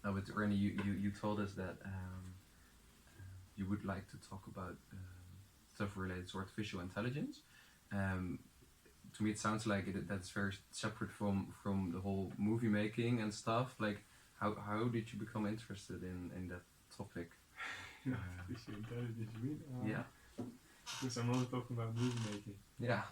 Now, with Ernie, you told us that you would like to talk about stuff related to artificial intelligence. Um, to me, it sounds like that's very separate from the whole movie making and stuff. Like, how did you become interested in that topic? Artificial intelligence, you mean? Yeah. Because I'm only talking about movie making. Yeah.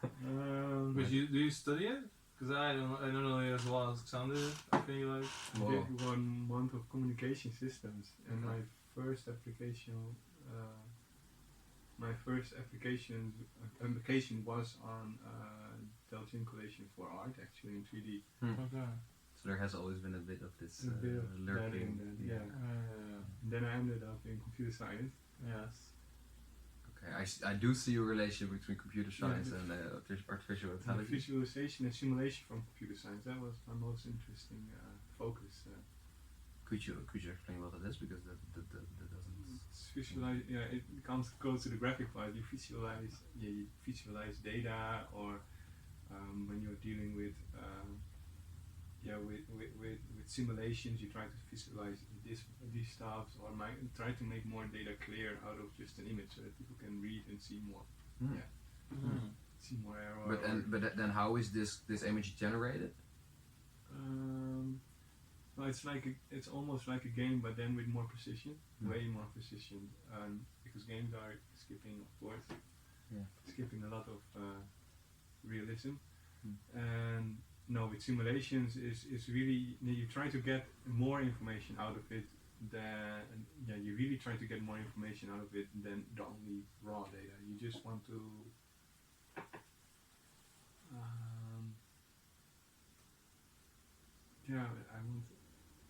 But do you study it? Because I don't know it as well as Xander. I think like I did 1 month of communication systems, and my first application was on Delta collation for art, actually in 3D. okay. So there has always been a bit of this A bit of lurking. yeah. Then I ended up in computer science. Yes. Okay, I do see a relationship between computer science and artificial The intelligence. visualization and simulation from computer science, that was my most interesting focus. Could you explain what it is, because that doesn't. It's visualize, it comes close to the graphic part. You visualize data, or when you're dealing with simulations, you try to visualize these stuff, or try to make more data clear out of just an image, so that people can read and see more. See more error. But then how is this image generated? Well, it's almost like a game, but then with more precision, way more precision. Because games are skipping, of course, skipping a lot of realism. And no, with simulations is really, you try to get more information out of it you really try to get more information out of it than the only raw data. You just want to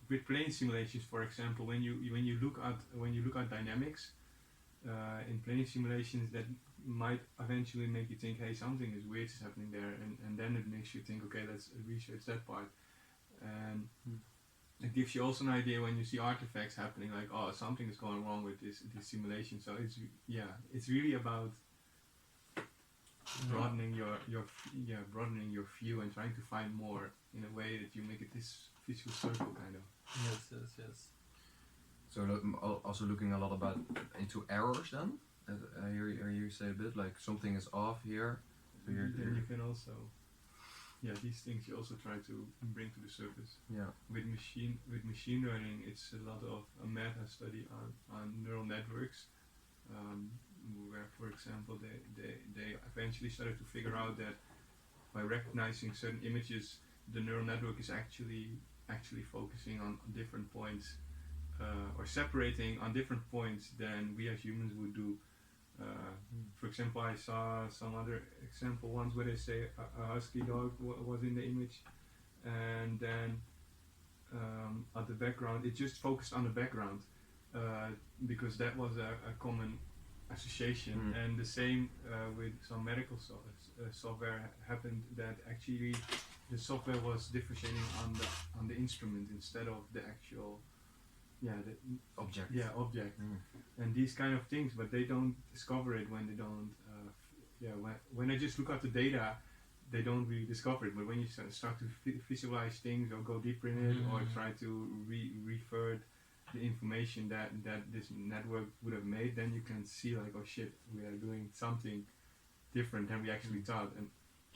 with plane simulations, for example, when you look at dynamics in plane simulations, that might eventually make you think, hey, something is weird is happening there, and then it makes you think, okay, let's research that part. And it gives you also an idea when you see artifacts happening, like, oh, something is going wrong with this simulation. So it's really about broadening your view and trying to find more in a way that you make it this visual circle kind of. Yes. So also looking a lot into errors then. I hear you say a bit like something is off here. So then you can also, these things you also try to bring to the surface. Yeah. With machine learning, it's a lot of a meta study on neural networks, where, for example, they eventually started to figure out that by recognizing certain images, the neural network is actually focusing on different points, or separating on different points than we as humans would do. For example, I saw some other example ones where they say a husky dog was in the image, and then at the background, it just focused on the background, because that was a common association. And the same with some medical software happened, that actually the software was differentiating on the instrument instead of the actual the object. Object. And these kind of things, but they don't discover it when they don't when they just look at the data, they don't really discover it. But when you start to visualize things, or go deeper in it, or try to refer the information that this network would have made, then you can see, like, oh shit, we are doing something different than we actually thought. And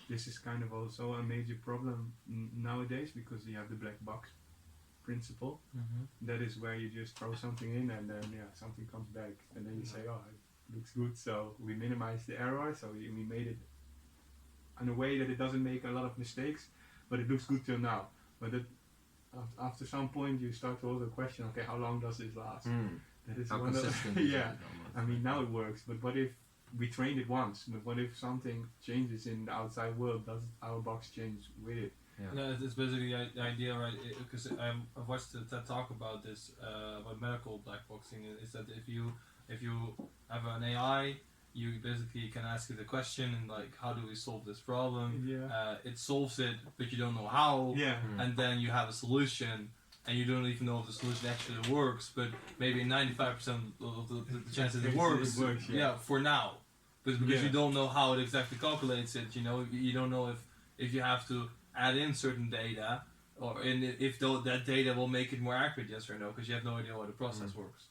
this is kind of also a major problem nowadays, because you have the black box principle. That is where you just throw something in, and then something comes back, and then you say, oh, it looks good, so we minimize the error, so we made it in a way that it doesn't make a lot of mistakes, but it looks good till now. But after some point you start to also question, okay, how long does this last? That is how one consistent of is it I mean, now it works, but what if we trained it once? But what if something changes in the outside world? Does our box change with it? Yeah, it's basically the idea, right? Because I've watched a TED talk about this, about medical black boxing. Is that if you have an AI, you basically can ask it a question, and like, how do we solve this problem? It solves it, but you don't know how. And then you have a solution, and you don't even know if the solution actually works. But maybe 95% of the chances it works. For now, but because you don't know how it exactly calculates it. You don't know if you have to add in certain data, if that data will make it more accurate, yes or no, because you have no idea how the process works.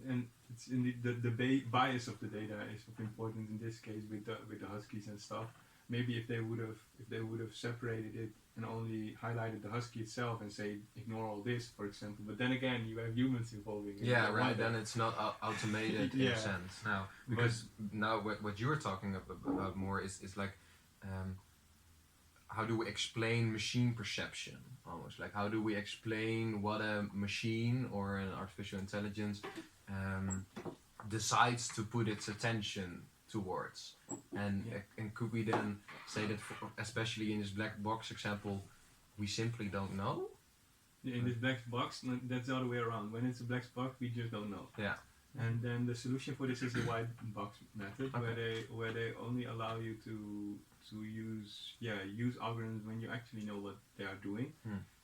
And it's indeed the bias of the data is of importance in this case with the huskies and stuff. Maybe if they would have separated it and only highlighted the husky itself and say ignore all this, for example. But then again, you have humans involving. Yeah, right. Then it's not automated in Yeah. a sense now, because now what you're talking about more is like, how do we explain machine perception? Almost like how do we explain what a machine or an artificial intelligence decides to put its attention towards, and could we then say that especially in this black box example, we simply don't know? In this black box, that's the other way around. When it's a black box, we just don't know. Yeah. And then the solution for this is the white box method, where they only allow you to use algorithms when you actually know what they are doing,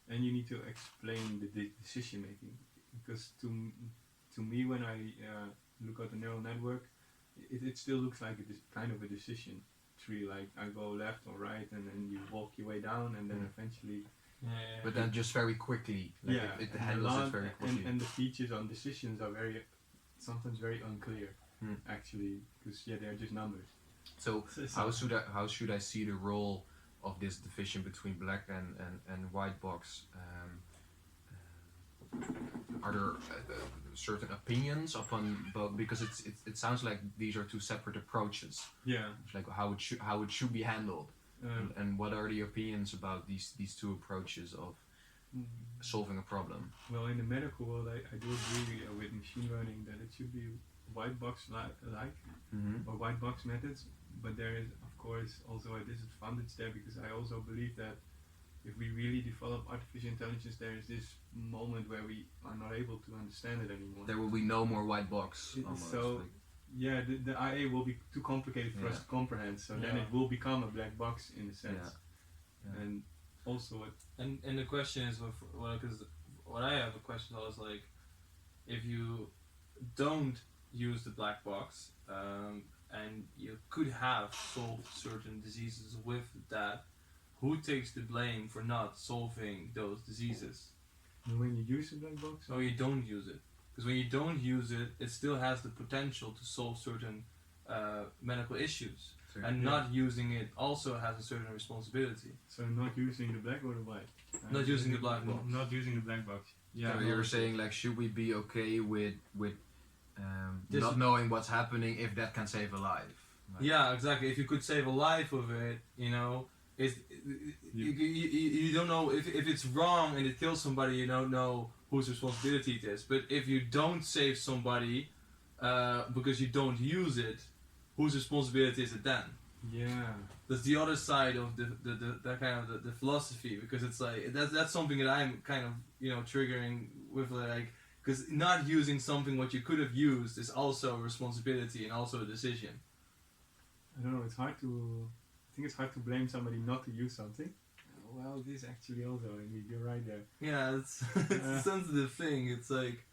and you need to explain the decision making. Because to me, when I look at the neural network, it still looks like kind of a decision tree. Like I go left or right, and then you walk your way down, and then eventually. But then just very quickly. Like it handles it very quickly. And the features on decisions are sometimes very unclear, actually, because they're just numbers. So how should I see the role of this division between black and white box? Are there certain opinions upon both? Because it sounds like these are two separate approaches. Yeah. It's like how it should be handled, and what are the opinions about these two approaches of solving a problem? Well, in the medical world, I do agree with machine learning that it should be white box like or white box methods, but there is of course also a disadvantage there, because I also believe that if we really develop artificial intelligence, there is this moment where we are not able to understand it anymore. There will be no more white box. Almost, so the IA will be too complicated for us to comprehend, so then it will become a black box in a sense. And also and the question is, because what I have a question is like, if you don't use the black box, and you could have solved certain diseases with that, who takes the blame for not solving those diseases? when you use the black box, No, you don't use it. Because when you don't use it, it still has the potential to solve certain medical issues. And not using it also has a certain responsibility. so not using the black or the white. Not using the black box. Not using the black box. Yeah. So you're saying like, should we be okay with not knowing what's happening if that can save a life? Like, Yeah, exactly. If you could save a life with it, you don't know if it's wrong and it kills somebody, you don't know whose responsibility it is. But if you don't save somebody because you don't use it, whose responsibility is it then? Yeah. That's the other side of the kind of the philosophy, because it's like that's something that I'm kind of triggering with, like, because not using something what you could have used is also a responsibility and also a decision. I don't know. I think it's hard to blame somebody not to use something. Well, this actually also. I mean, you're right there. Yeah, it's a sensitive thing. It's like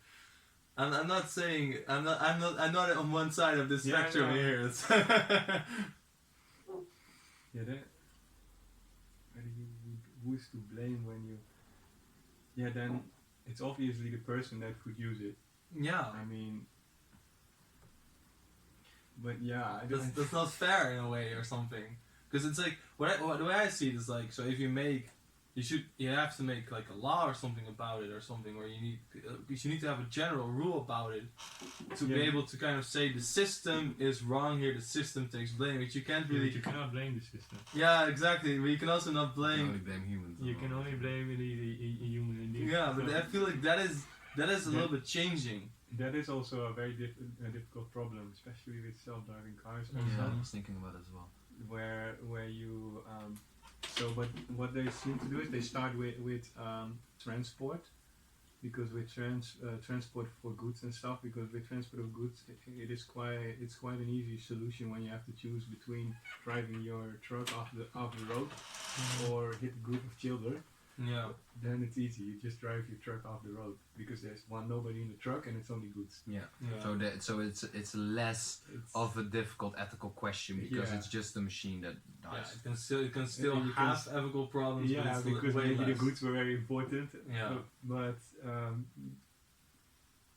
I'm not saying I'm not on one side of the spectrum here. It's Who's to blame when you? Yeah, then it's obviously the person that could use it. Yeah. I mean, but yeah, that's not fair in a way or something. Because it's like the way I see it is like, so if you have to make like a law or something about it, or something where you need to have a general rule about it to be able to kind of say the system is wrong here, the system takes blame, which you can't really. You cannot blame the system. Yeah, exactly. But you can also not blame. You can only blame humans. You can only blame the human indeed. Yeah, but I feel like that is a little bit changing. That is also a very difficult problem, especially with self-driving cars. Yeah, I was thinking about it as well. Where you but what they seem to do is they start with transport, because with transport for goods and stuff, because with transport of goods it's quite an easy solution when you have to choose between driving your truck off the road or hit a group of children. Yeah. then it's easy. You just drive your truck off the road because there's nobody in the truck and it's only goods. Yeah. Yeah. So it's less It's, of a difficult ethical question because Yeah. it's just a machine that Yeah, does. it can still you have can ethical problems, but yeah, it's because way maybe less. the goods were very important. Yeah. But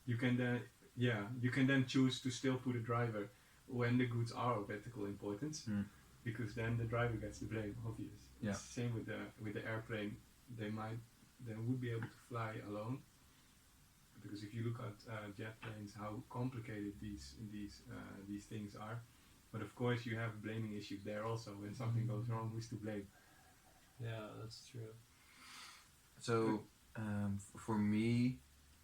you can then choose to still put a driver when the goods are of ethical importance, because then the driver gets the blame. Obvious. Yeah. It's the same with the airplane. They would be able to fly alone, because if you look at jet planes, how complicated these things are. But of course, you have blaming issues there also. When something goes wrong, who's to blame? Yeah, that's true. So for me,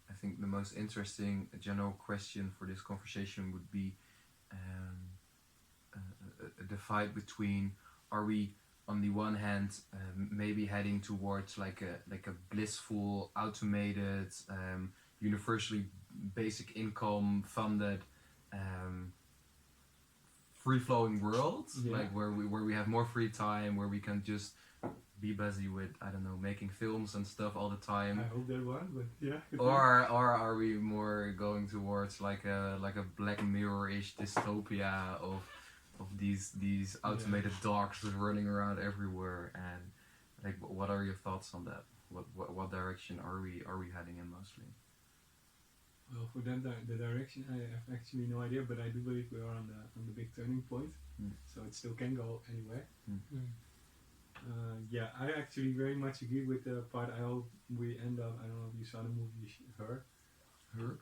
I think the most interesting general question for this conversation would be a divide between, are we on the one hand maybe heading towards like a blissful, automated, universally basic income funded, free flowing world, Yeah. like where we have more free time, where we can just be busy with, I don't know, making films and stuff all the time. I hope that one, but yeah. Or are we more going towards like a Black Mirror-ish dystopia of these automated dogs running around everywhere? And like, what are your thoughts on that? What direction are we heading in mostly? Well, for that the direction, I have actually no idea, but I do believe we are on the big turning point. So it still can go anywhere. Yeah, I actually very much agree with the part. I hope we end up. I don't know if you saw the movie Her. Her?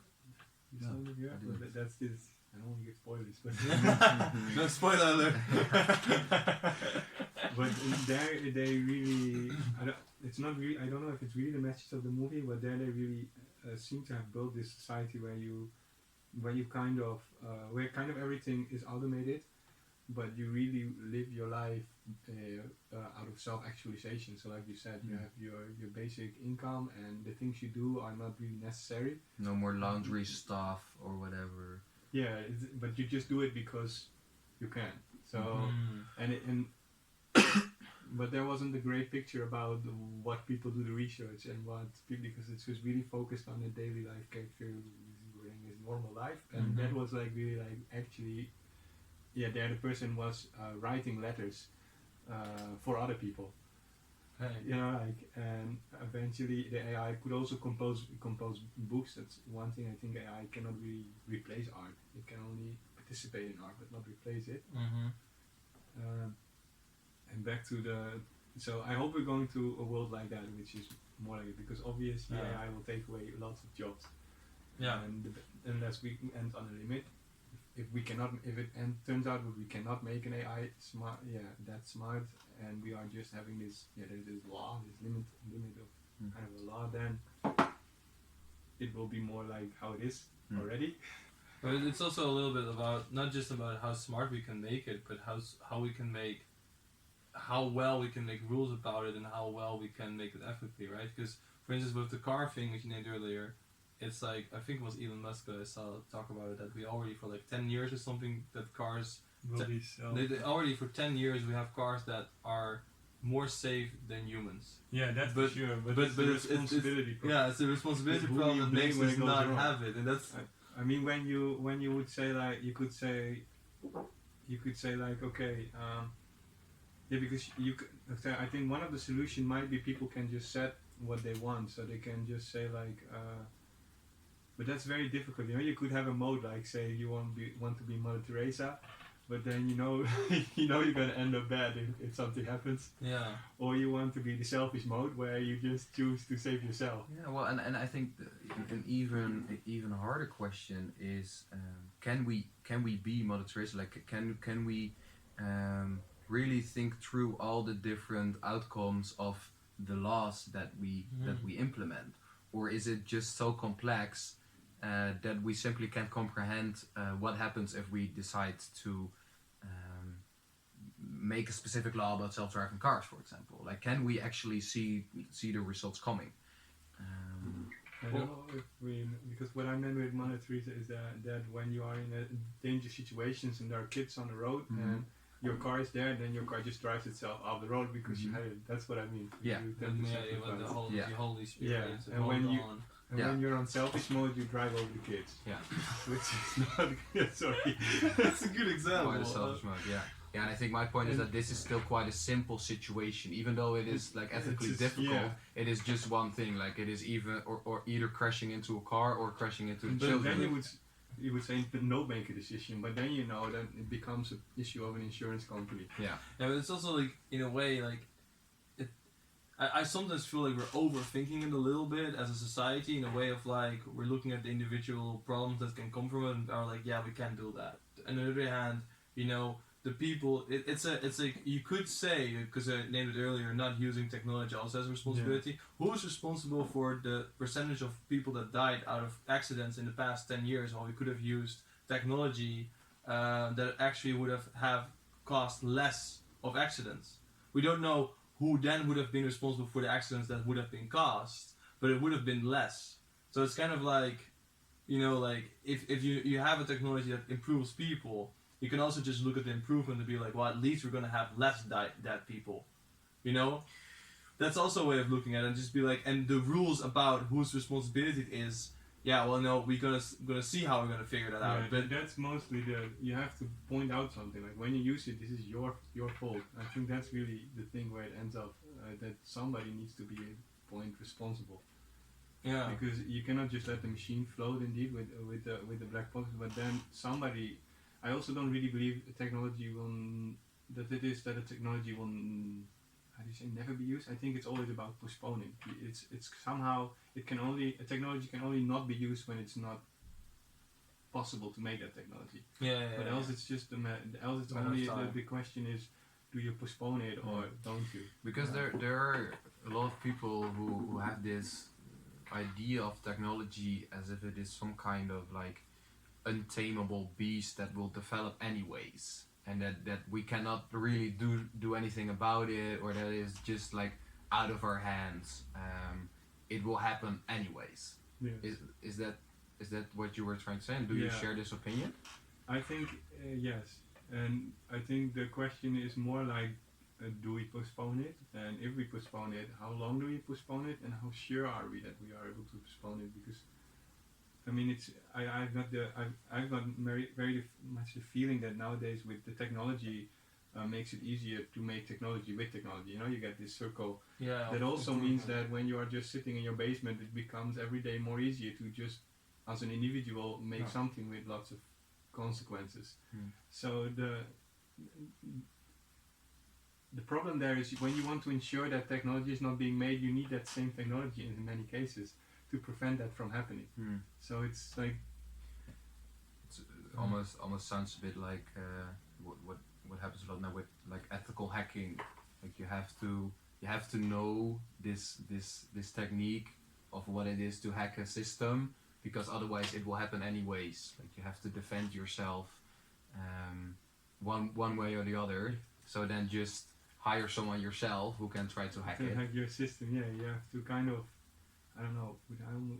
You saw the movie Her? I didn't. But that's this. I don't want to get spoilers, but No spoiler alert. but there they really. It's not really. I don't know if it's really the message of the movie, but there they really seem to have built this society where you kind of where kind of everything is automated, but you really live your life out of self-actualization. So like you said, you have your basic income, and the things you do are not really necessary. No more laundry stuff or whatever. Yeah, but you just do it because you can. So and but there wasn't a great picture about what people do the research and what people, because it was really focused on the daily life character living his normal life, and that was like really like actually, yeah, there the person was writing letters for other people. Hey. You know, like, and eventually the AI could also compose books. That's one thing I think AI cannot really replace art. It can only participate in art, but not replace it. And back to so I hope we're going to a world like that, which is more like it, because obviously AI will take away lots of jobs. Yeah. And unless we end on a limit, if it turns out that we cannot make an AI smart, that smart, and we are just having this law, this limit of kind of a law, then it will be more like how it is already. But it's also a little bit about not just about how smart we can make it, but how well we can make rules about it and how well we can make it ethically, right? Because for instance, with the car thing which you named earlier, it's like, I think it was Elon Musk that I saw talk about it, that we already for like 10 years or something, that cars they already for 10 years we have cars that are more safe than humans. Yeah, that's But- for sure. But, but it's the it's- responsibility problem. Yeah, it's the responsibility Who do problem you that blame makes when us it goes not wrong? have it, and that's I mean, when you would say like, you could say like, okay, because I think one of the solution might be people can just set what they want, so they can just say like, but that's very difficult. You know, you could have a mode like, say you want to be Mother Teresa, but then you're gonna end up bad if something happens. yeah. Or you want to be the selfish mode where you just choose to save yourself. Yeah, well, and I think an even harder question is, can we be Mother Teresa? Like, can we really think through all the different outcomes of the laws that we implement, or is it just so complex that we simply can't comprehend what happens if we decide to make a specific law about self-driving cars, for example? Like, can we actually see the results coming? I don't know if because what I meant with Mother Teresa is that when you are in a dangerous situations and there are kids on the road and your car is there, and then your car just drives itself off the road because you Mhm. had it. That's what I mean. Yeah. You tend to Yeah, simplify when the it. whole Yeah. the Holy Spirit Yeah, is and when rolled you- on. And Yeah. when you're on selfish mode, you drive over the kids. Yeah. Which is not good. Sorry. That's a good example. Quite a selfish mode, yeah. Yeah, and I think my point is that this is still quite a simple situation, even though it is like ethically It's just- difficult. yeah. It is just one thing. Like it is or either crashing into a car or crashing into the But children. then you would say no make a decision, but then then it becomes an issue of an insurance company. Yeah. Yeah, but it's also like in a way like it. I sometimes feel like we're overthinking it a little bit as a society in a way of like we're looking at the individual problems that can come from it and are like yeah we can't do that. On the other hand, the people it's like you could say because I named it earlier not using technology also has a responsibility. Who is responsible for the percentage of people that died out of accidents in the past 10 years while we could have used technology that actually would have caused less of accidents? We don't know who then would have been responsible for the accidents that would have been caused, but it would have been less. So it's kind of like like if you have a technology that improves people, you can also just look at the improvement and be like, well, at least we're going to have less dead people. That's also a way of looking at it and just be like, and the rules about whose responsibility it is, yeah, well, no, we're gonna see how we're gonna figure that out. Yeah, But that's mostly you have to point out something like when you use it, this is your fault. I think that's really the thing where it ends up that somebody needs to be point responsible. yeah, Because you cannot just let the machine float indeed with the black box, but then somebody. I also don't really believe technology that a technology will how do you say never be used. I think it's always about postponing. It's somehow a technology can only not be used when it's not possible to make that technology. yeah. But else it's just else it's Matter of only time. the question is, do you postpone it or don't you? Because there are a lot of people who have this idea of technology as if it is some kind of like untamable beast that will develop anyways, and that we cannot really do anything about it, or that is just like out of our hands. It will happen anyways. Yeah. Is that what you were trying to say? And do you Yeah. share this opinion? I think yes, and I think the question is more like, do we postpone it? And if we postpone it, how long do we postpone it? And how sure are we that we are able to postpone it? Because I mean, I've got very much the feeling that nowadays with the technology makes it easier to make technology with technology. You get this circle. Yeah. That also improvement. means that when you are just sitting in your basement, it becomes every day more easier to just, as an individual, make something with lots of consequences. So the problem there is when you want to ensure that technology is not being made, you need that same technology in many cases to prevent that from happening. So it's like It's almost sounds a bit like what happens a lot now with like ethical hacking. Like you have to know this technique of what it is to hack a system, because otherwise it will happen anyways. Like you have to defend yourself one way or the other. So then just hire someone yourself who can try to hack to it. hack your system. Yeah, you have to kind of, I don't know,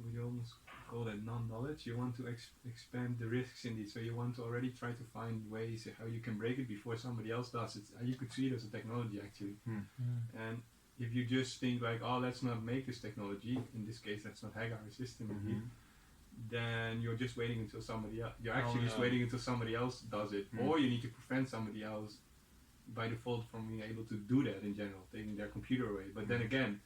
would you almost call that non-knowledge? You want to expand the risks indeed, so you want to already try to find ways how you can break it before somebody else does it. You could see it as a technology actually. And if you just think like, oh, let's not make this technology, in this case let's not hack our system indeed, then you're just waiting until somebody else, you're actually just waiting until somebody else does it, or you need to prevent somebody else by default from being able to do that in general, taking their computer away. But then again,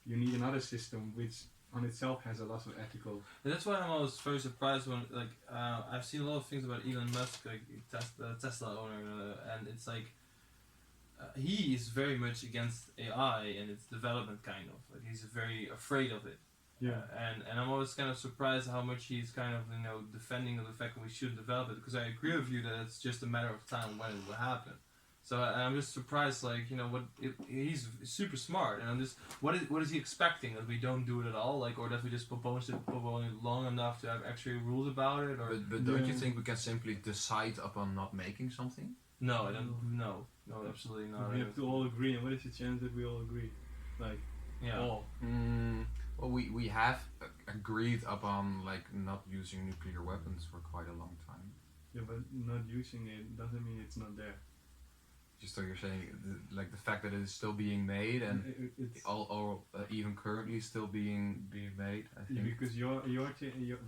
you need another system which on itself has a lot of ethical. And that's why I'm always very surprised when I've seen a lot of things about Elon Musk, like Tesla owner, and it's like he is very much against AI and its development, kind of like he's very afraid of it. Yeah. And I'm always kind of surprised how much he's kind of defending the fact that we shouldn't develop it, because I agree with you that it's just a matter of time when it will happen. So I'm just surprised, like he's super smart, and I'm just what is he expecting, that we don't do it at all, like, or that we just postpone it long enough to have actually rules about it, or But don't you think we can simply decide upon not making something? no, I don't, no, absolutely not. We have to all agree, and what is the chance that we all agree? Like yeah. all. Well, we have agreed upon like not using nuclear weapons for quite a long time. Yeah, but not using it doesn't mean it's not there. Just so you're saying, like the fact that it is still being made and It's all even currently still being made. I think. because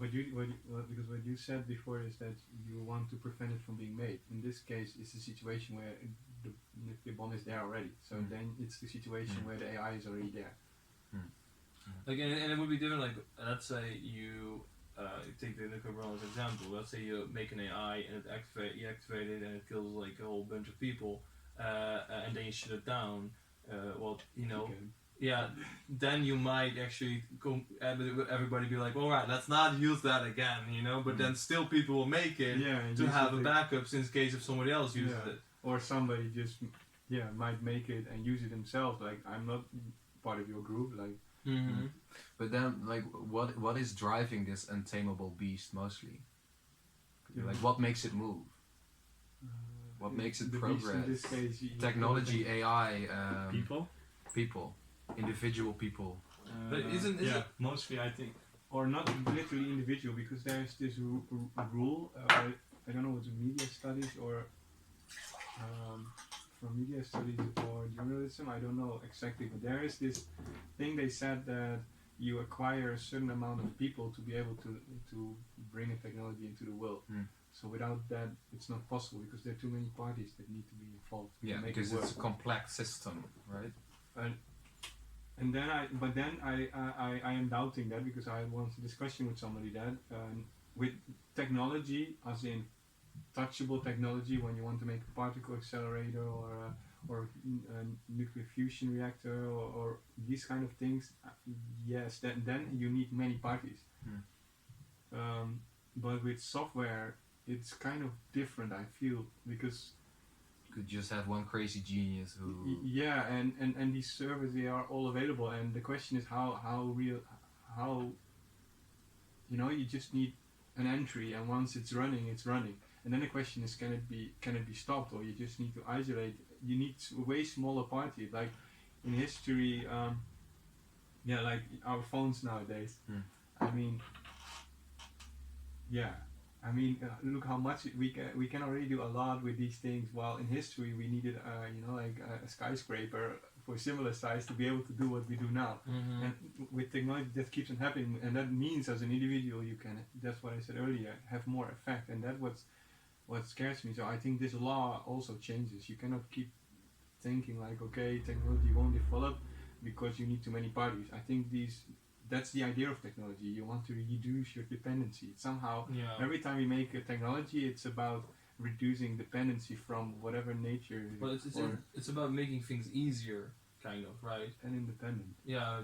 because what you said before is that you want to prevent it from being made. In this case, it's a situation where the nuclear bomb is there already. So then it's the situation where the AI is already there. Like, and it would be different. Like, let's say you take the nuclear bomb as an example. Let's say you make an AI and you activate it and it kills like a whole bunch of people, and then you shut it down. Well, you know, Okay. yeah, then you might actually everybody be like, all right, let's not use that again, you know. But then still people will make it and to use have it a backup in case if somebody else uses Yeah. it. or somebody just might make it and use it themselves. Like, I'm not part of your group. Like, Mm-hmm. But then, like, what is driving this untamable beast mostly? Like, what makes it move? What makes it the beast progress? in this case, Technology, AI, People. individual people. But isn't yeah, it? mostly I think. or not literally individual, because there's this rule. I don't know, it's media studies or from media studies or journalism. I don't know exactly, but there is this thing they said that you acquire a certain amount of people to be able to bring a technology into the world. So without that, it's not possible, because there are too many parties that need to be involved to Yeah, make because it work. it's a complex system, right? And then I am doubting that, because I had once a discussion with somebody that with technology, as in touchable technology, when you want to make a particle accelerator or a nuclear fusion reactor or these kind of things, yes, then you need many parties. But with software, it's kind of different, I feel, because You could just have one crazy genius who. and these servers, they are all available, and the question is how real, how, you just need an entry, and once it's running, and then the question is, can it be stopped, or you just need to isolate. You need a way smaller party, like in history, like our phones nowadays. I mean, look how much we can already do a lot with these things, while in history we needed like a skyscraper for similar size to be able to do what we do now. And with technology, that keeps on happening, and that means as an individual you can, that's what I said earlier, have more effect, and that's what scares me. So I think this law also changes. You cannot keep thinking like, okay, technology won't develop because you need too many parties. I think that's the idea of technology. You want to reduce your dependency. Somehow, every time you make a technology, it's about reducing dependency from whatever nature. Well, it's about making things easier, kind of, right? And independent. Yeah.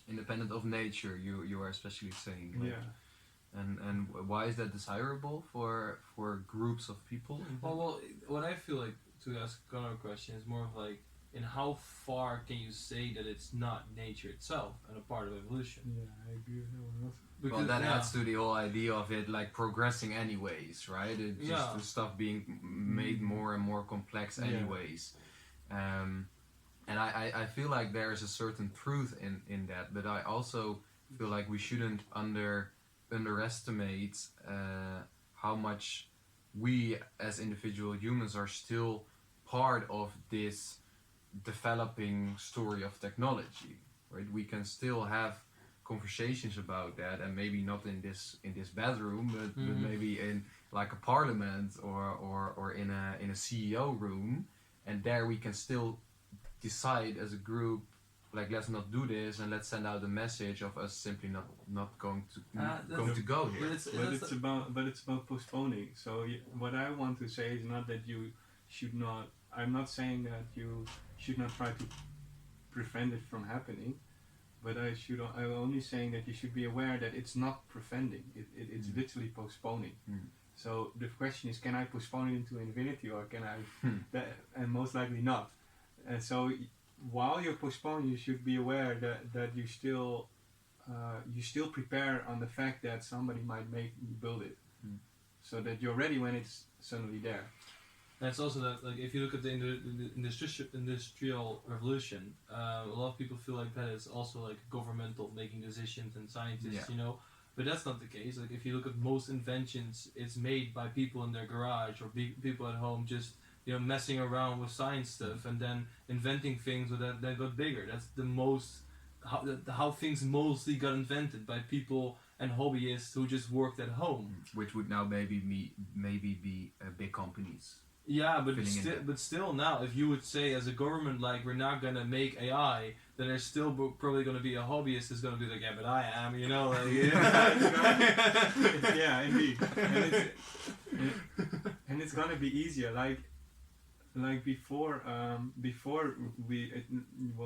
Independent of nature, you are especially saying. Like, Yeah. And why is that desirable for groups of people? Well, what I feel like, to ask another question, is more of like, in how far can you say that it's not nature itself and a part of evolution? Yeah, I agree with that one also. Because, Well, that adds to the whole idea of it like progressing anyways, right? It just the stuff being made more and more complex anyways. And I feel like there is a certain truth in that, but I also feel like we shouldn't underestimate how much we as individual humans are still part of this developing story of technology, right? We can still have conversations about that, and maybe not in this bedroom, but maybe in like a parliament or in a CEO room, and there we can still decide as a group, like, let's not do this, and let's send out a message of us simply not going to go here. But it's about postponing. So what I want to say is not that you should not. I'm not saying that you should not try to prevent it from happening, but I'm only saying that you should be aware that it's not preventing. It's literally postponing. So the question is, can I postpone it into infinity, or can I? And most likely not. And so while you're postponing, you should be aware that you still prepare on the fact that somebody might build it, so that you're ready when it's suddenly there. And it's also that, like, if you look at the industrial revolution, a lot of people feel like that is also like governmental making decisions and scientists, you know. But that's not the case. Like, if you look at most inventions, it's made by people in their garage or people at home just messing around with science stuff and then inventing things that got bigger. That's the most how things mostly got invented by people and hobbyists who just worked at home. Which would now maybe be big companies. Yeah, but Filling in still, that. but still, now if you would say as a government like we're not gonna make AI, then there's still probably gonna be a hobbyist who's gonna be like, yeah, but I am, like, Yeah, indeed. And it's gonna be easier. Like before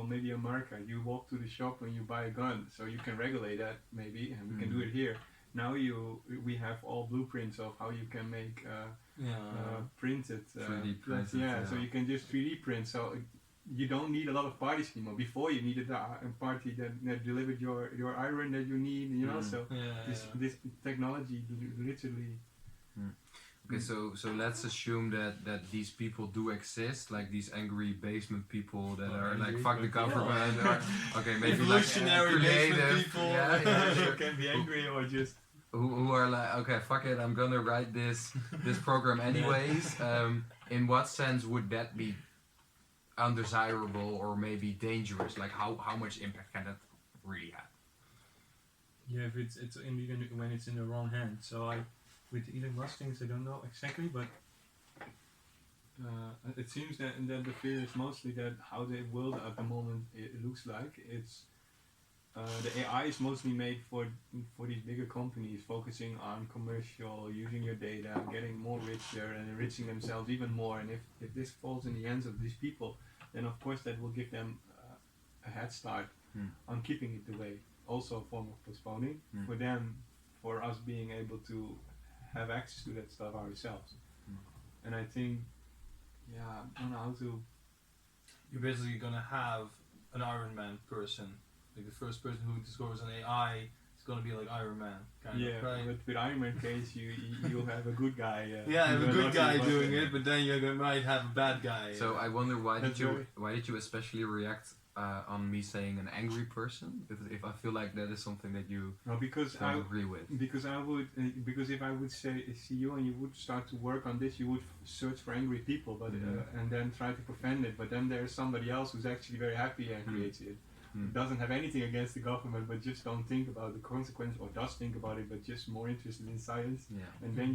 maybe America, you walk to the shop and you buy a gun, so you can regulate that maybe, and we can do it here. Now we have all blueprints of how you can make printed 3D printed, yeah, so you can just 3D print, so you don't need a lot of parties anymore. Before you needed a party that delivered your iron that you need, so this technology literally. Okay, so let's assume that these people do exist, like these angry basement people that are like fuck the government, or okay, maybe evolutionary like basement creative people. yeah, You sure. can be angry or just who are like, okay, fuck it, I'm gonna write this program anyways. In what sense would that be undesirable or maybe dangerous? Like how much impact can that really have? Yeah, if it's when it's in the wrong hand. So with the Elon Musk things, I don't know exactly, but it seems that the fear is mostly that how the world at the moment it looks like. It's the AI is mostly made for these bigger companies focusing on commercial, using your data, getting more richer and enriching themselves even more. And if this falls in the hands of these people, then of course that will give them a head start on keeping it the way. Also a form of postponing for them, for us being able to have access to that stuff ourselves. And I think, I don't know how to. You're basically gonna have an Iron Man person, like the first person who discovers an AI is gonna be like Iron Man, kind of, right? But with Iron Man case, you'll have a good guy. Yeah, a good guy doing it. it, but then you might have a bad guy. So I wonder why That's did you especially react on me saying an angry person? If I feel like that is something that you Because don't agree with. because if I would see you and you would start to work on this, you would search for angry people, but and then try to prevent it. But then there's somebody else who's actually very happy and creates it. Doesn't have anything against the government, but just don't think about the consequence, or does think about it, but just more interested in science. Yeah. And then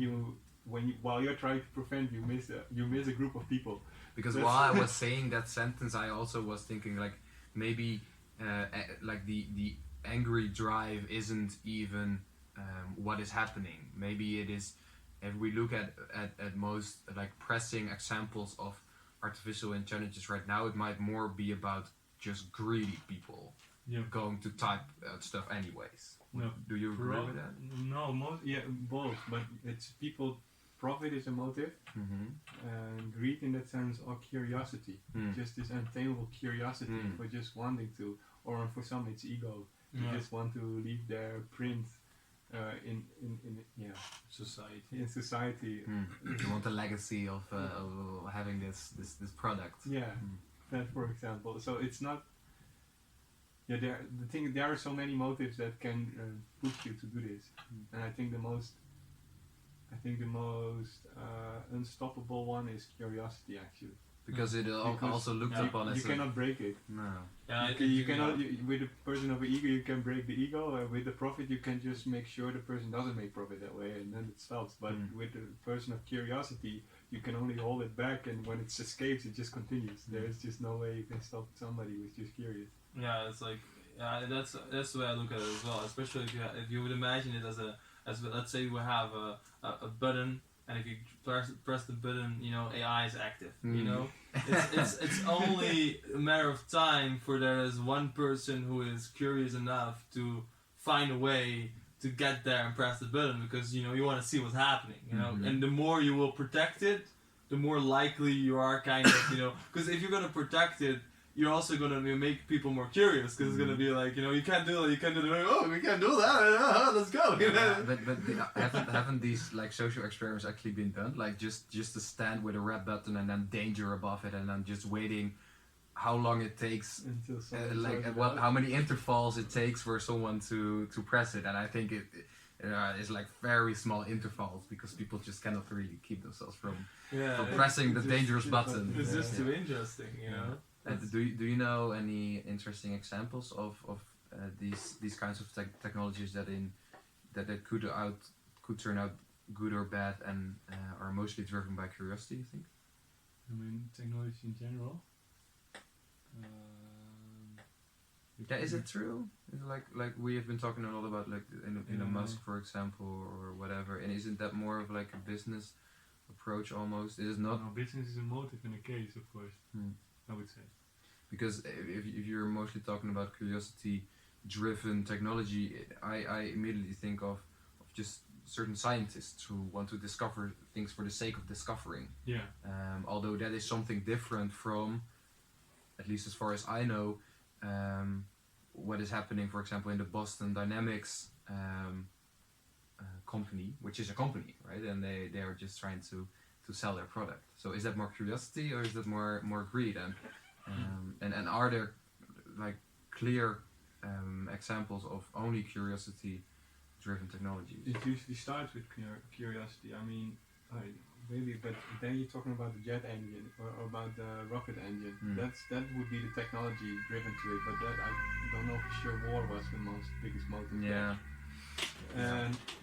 while you're trying to prevent, you miss a group of people. Because That's- while I was saying that sentence, I also was thinking like maybe like the angry drive isn't even what is happening. Maybe it is. If we look at most like pressing examples of artificial intelligence right now, it might more be about just greedy people going to type stuff anyways. No. Do you agree with that? No, both, but it's people. Profit is a motive, and greed in that sense, or curiosity, just this untamable curiosity for just wanting to, or for some it's ego, they just want to leave their print in society. in society. You want the legacy of having this product. Yeah, that for example. So it's not. Yeah, there are so many motives that can push you to do this, and I think the most unstoppable one is curiosity, actually. Because it also looks upon as you cannot break it. no. Yeah, You cannot. With a person of an ego, you can break the ego. With the profit, you can just make sure the person doesn't make profit that way, and then it stops. But with the person of curiosity, you can only hold it back, and when it escapes, it just continues. There's just no way you can stop somebody who's just curious. Yeah, it's like that's the way I look at it as well. Especially if you would imagine it as let's say we have a button, and if you press the button, AI is active. It's only a matter of time for there is one person who is curious enough to find a way to get there and press the button, because you want to see what's happening. And the more you will protect it, the more likely you are kind of because if you're gonna protect it, you're also going to make people more curious, because it's going to be like, you can't do that, you can't do that, oh, we can't do that, let's go. But haven't these like social experiments actually been done? Like just to stand with a red button and then danger above it, and then just waiting how long it takes, Until someone how many intervals it takes for someone to press it. And I think it's like very small intervals because people just cannot really keep themselves from Yeah, pressing the It's dangerous just- button. it's just Yeah. too interesting, you know. And do you know any interesting examples of these kinds of technologies that could turn out good or bad and are mostly driven by curiosity? You think? I mean, technology in general. Yeah, is it true? Is it like we have been talking a lot about like in Musk, for example, or whatever, and isn't that more of like a business approach almost? It is not. No, business is a motive in a case, of course. I would say. Because if you're mostly talking about curiosity-driven technology, I immediately think of just certain scientists who want to discover things for the sake of discovering. Yeah. Although that is something different from, at least as far as I know, what is happening, for example, in the Boston Dynamics company, which is a company, right? And they are just trying to sell their product. So is that more curiosity or is that more greed? And are there like clear examples of only curiosity-driven technologies? It usually starts with curiosity. I mean, maybe, but then you're talking about the jet engine or about the rocket engine. That would be the technology driven to it. But that I don't know for sure. War was the biggest motive. Yeah.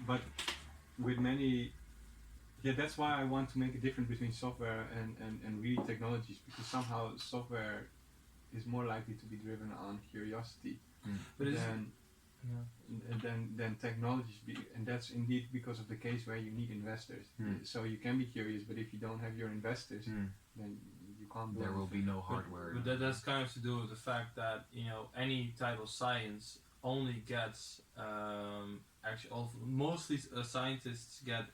But with many. Yeah, that's why I want to make a difference between software and really technologies, because somehow software is more likely to be driven on curiosity than technologies, and that's indeed because of the case where you need investors. So you can be curious, but if you don't have your investors, then you can't. There will be no hardware. But that's kind of to do with the fact that any type of science only gets mostly scientists get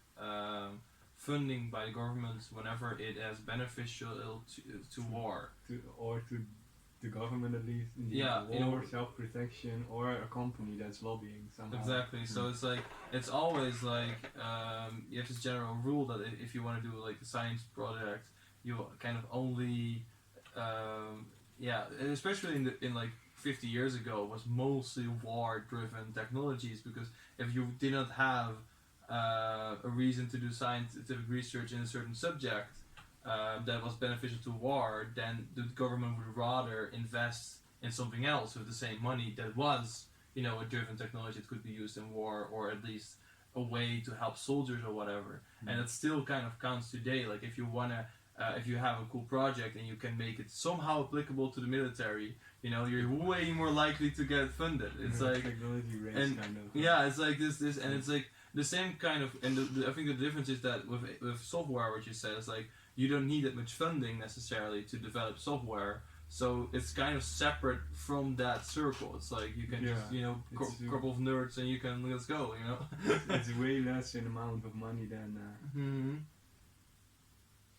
funding by governments whenever it is beneficial to war. Or to the government at least. War, self-protection, or a company that's lobbying somehow. Exactly. So it's always like you have this general rule that if you want to do like a science project, you kind of only and especially in like 50 years ago, it was mostly war-driven technologies, because if you did not have a reason to do scientific research in a certain subject that was beneficial to war, then the government would rather invest in something else with the same money that was, a driven technology that could be used in war, or at least a way to help soldiers or whatever. And it still kind of counts today. Like if you wanna, if you have a cool project and you can make it somehow applicable to the military, you're way more likely to get funded. It's like technology race and kind of. yeah, it's like this, and it's like the same kind of. And I think the difference is that with software, what you said is like you don't need that much funding necessarily to develop software. So it's kind of separate from that circle. It's like you can just couple of nerds and you can let's go. It's way less in amount of money than.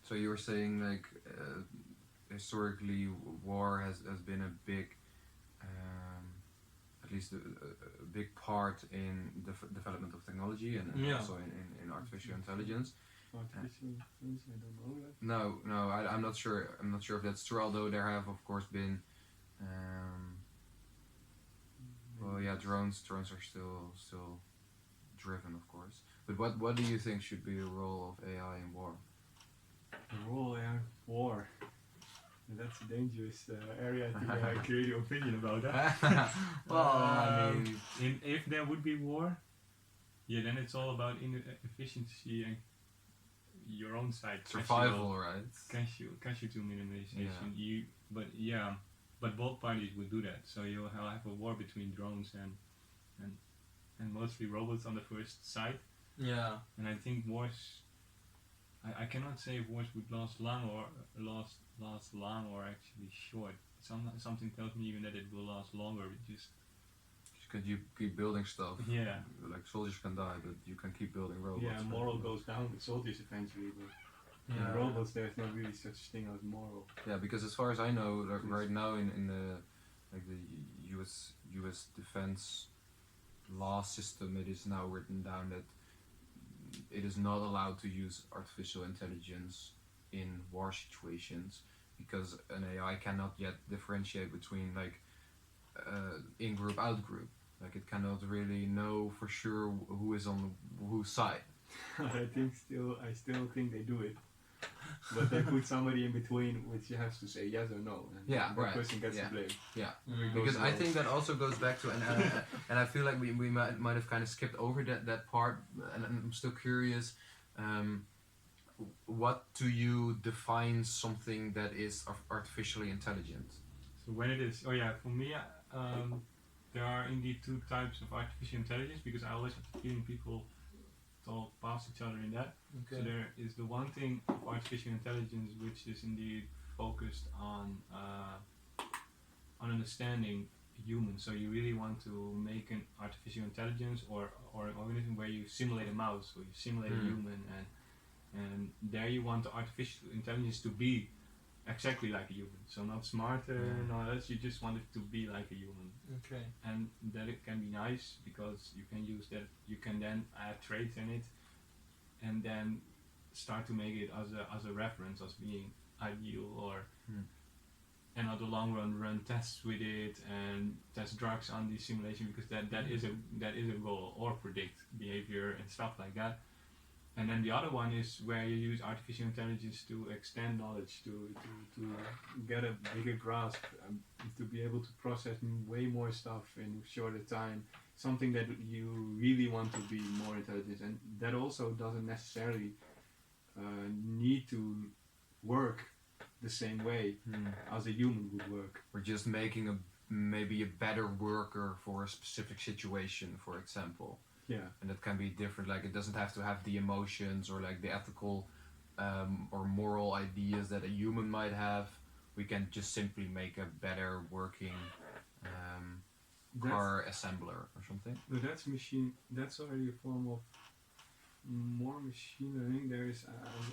So you were saying like historically war has been a big, at least a big part in the development of technology and also in artificial intelligence. Artificial intelligence, I don't know that. No, I'm not sure. I'm not sure if that's true. Although there have, of course, been. Drones are still driven, of course. But what do you think should be the role of AI in war? The role in war. That's a dangerous area. I think I have a clear opinion about that. I mean, if there would be war, then it's all about efficiency and your own side. Survival, right? Casualty minimization. But both parties would do that. So you'll have a war between drones and mostly robots on the first side. Yeah. And I think wars. I cannot say if wars would last long or actually short. Something tells me even that it will last longer. Because you keep building stuff. Yeah. Like soldiers can die, but you can keep building robots. Yeah, moral goes down with soldiers eventually, but in robots there's not really such thing as moral. Yeah, because as far as I know, like right now in the U.S. defense law system, it is now written down that it is not allowed to use artificial intelligence in war situations because an AI cannot yet differentiate between like in-group, out-group. Like it cannot really know for sure who is on whose side. I still think they do it, but they put somebody in between which has to say yes or no, and Yeah, that right. person gets Yeah. the blame. Yeah, Mm. because I well. think that also goes back to and I feel like we might have kind of skipped over that part, and I'm still curious. What do you define something that is artificially intelligent? So when it is, oh yeah, for me, there are indeed two types of artificial intelligence because I always have the feeling people talk past each other in that. Okay. So there is the one thing of artificial intelligence which is indeed focused on understanding humans. So you really want to make an artificial intelligence or an organism where you simulate a mouse or you simulate a human, and there you want the artificial intelligence to be exactly like a human. So not smarter, no less. You just want it to be like a human. Okay. And that it can be nice because you can use that. You can then add traits in it, and then start to make it as a reference as being ideal, or and on the long run tests with it and test drugs on the simulation because that is a goal, or predict behavior and stuff like that. And then the other one is where you use artificial intelligence to extend knowledge, to get a bigger grasp, to be able to process way more stuff in shorter time, something that you really want to be more intelligent. And that also doesn't necessarily need to work the same way as a human would work. Or just making maybe a better worker for a specific situation, for example. Yeah. And that can be different, like it doesn't have to have the emotions or like the ethical or moral ideas that a human might have. We can just simply make a better working car assembler or something. But that's already a form of more machine learning. There is,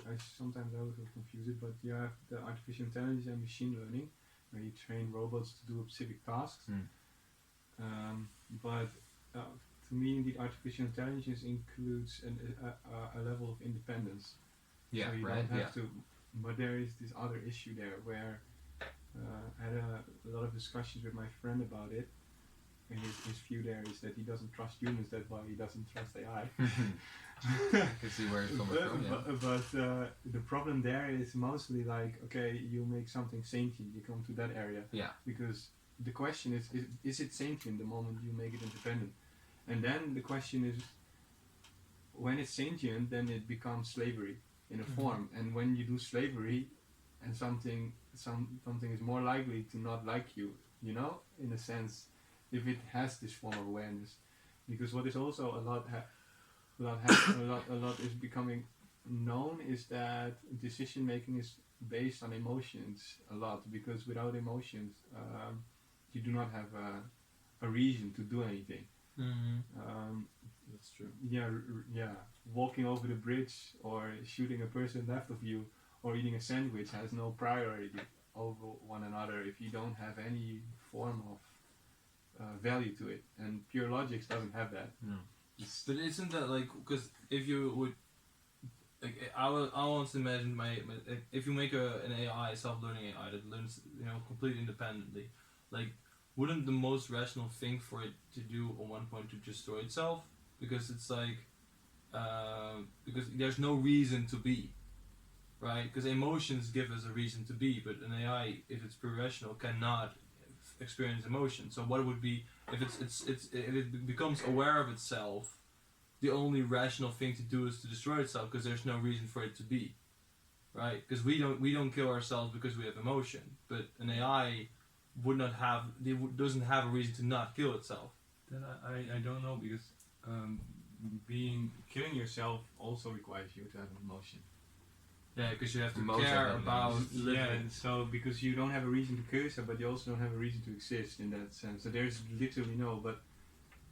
I sometimes also confuse it, but you have the artificial intelligence and machine learning, where you train robots to do specific tasks. But to me, the artificial intelligence includes a level of independence. Yeah, so you right. Don't have to, but there is this other issue there where I had a lot of discussions with my friend about it. And his view there is that he doesn't trust humans, that's why he doesn't trust AI. I can see where it's coming from. Yeah. But the problem there is mostly like, okay, you make something sentient, you come to that area. Yeah. Because the question is it sentient the moment you make it independent? And then the question is, when it's sentient, then it becomes slavery in a form. And when you do slavery, and something is more likely to not like you, in a sense, if it has this form of awareness. Because what is also a lot is becoming known is that decision making is based on emotions a lot, because without emotions you do not have a reason to do anything. That's true. Walking over the bridge or shooting a person left of you or eating a sandwich has no priority over one another if you don't have any form of value to it, and pure logic doesn't have that. No. But isn't that like, because if you would, like, I want to imagine if you make an AI, self-learning AI that learns, completely independently, like, wouldn't the most rational thing for it to do at one point to destroy itself? Because it's like, because there's no reason to be, right? Because emotions give us a reason to be, but an AI, if it's pure rational, cannot experience emotion. So what would be, if if it becomes aware of itself, the only rational thing to do is to destroy itself, because there's no reason for it to be, right? Because we don't kill ourselves because we have emotion, but an AI would not have, doesn't have a reason to not kill itself. That I don't know, because killing yourself also requires you to have an emotion. Yeah, because you have to Most care of them, about Yeah, living. so because you don't have a reason to kill yourself, but you also don't have a reason to exist in that sense. So there's literally no, but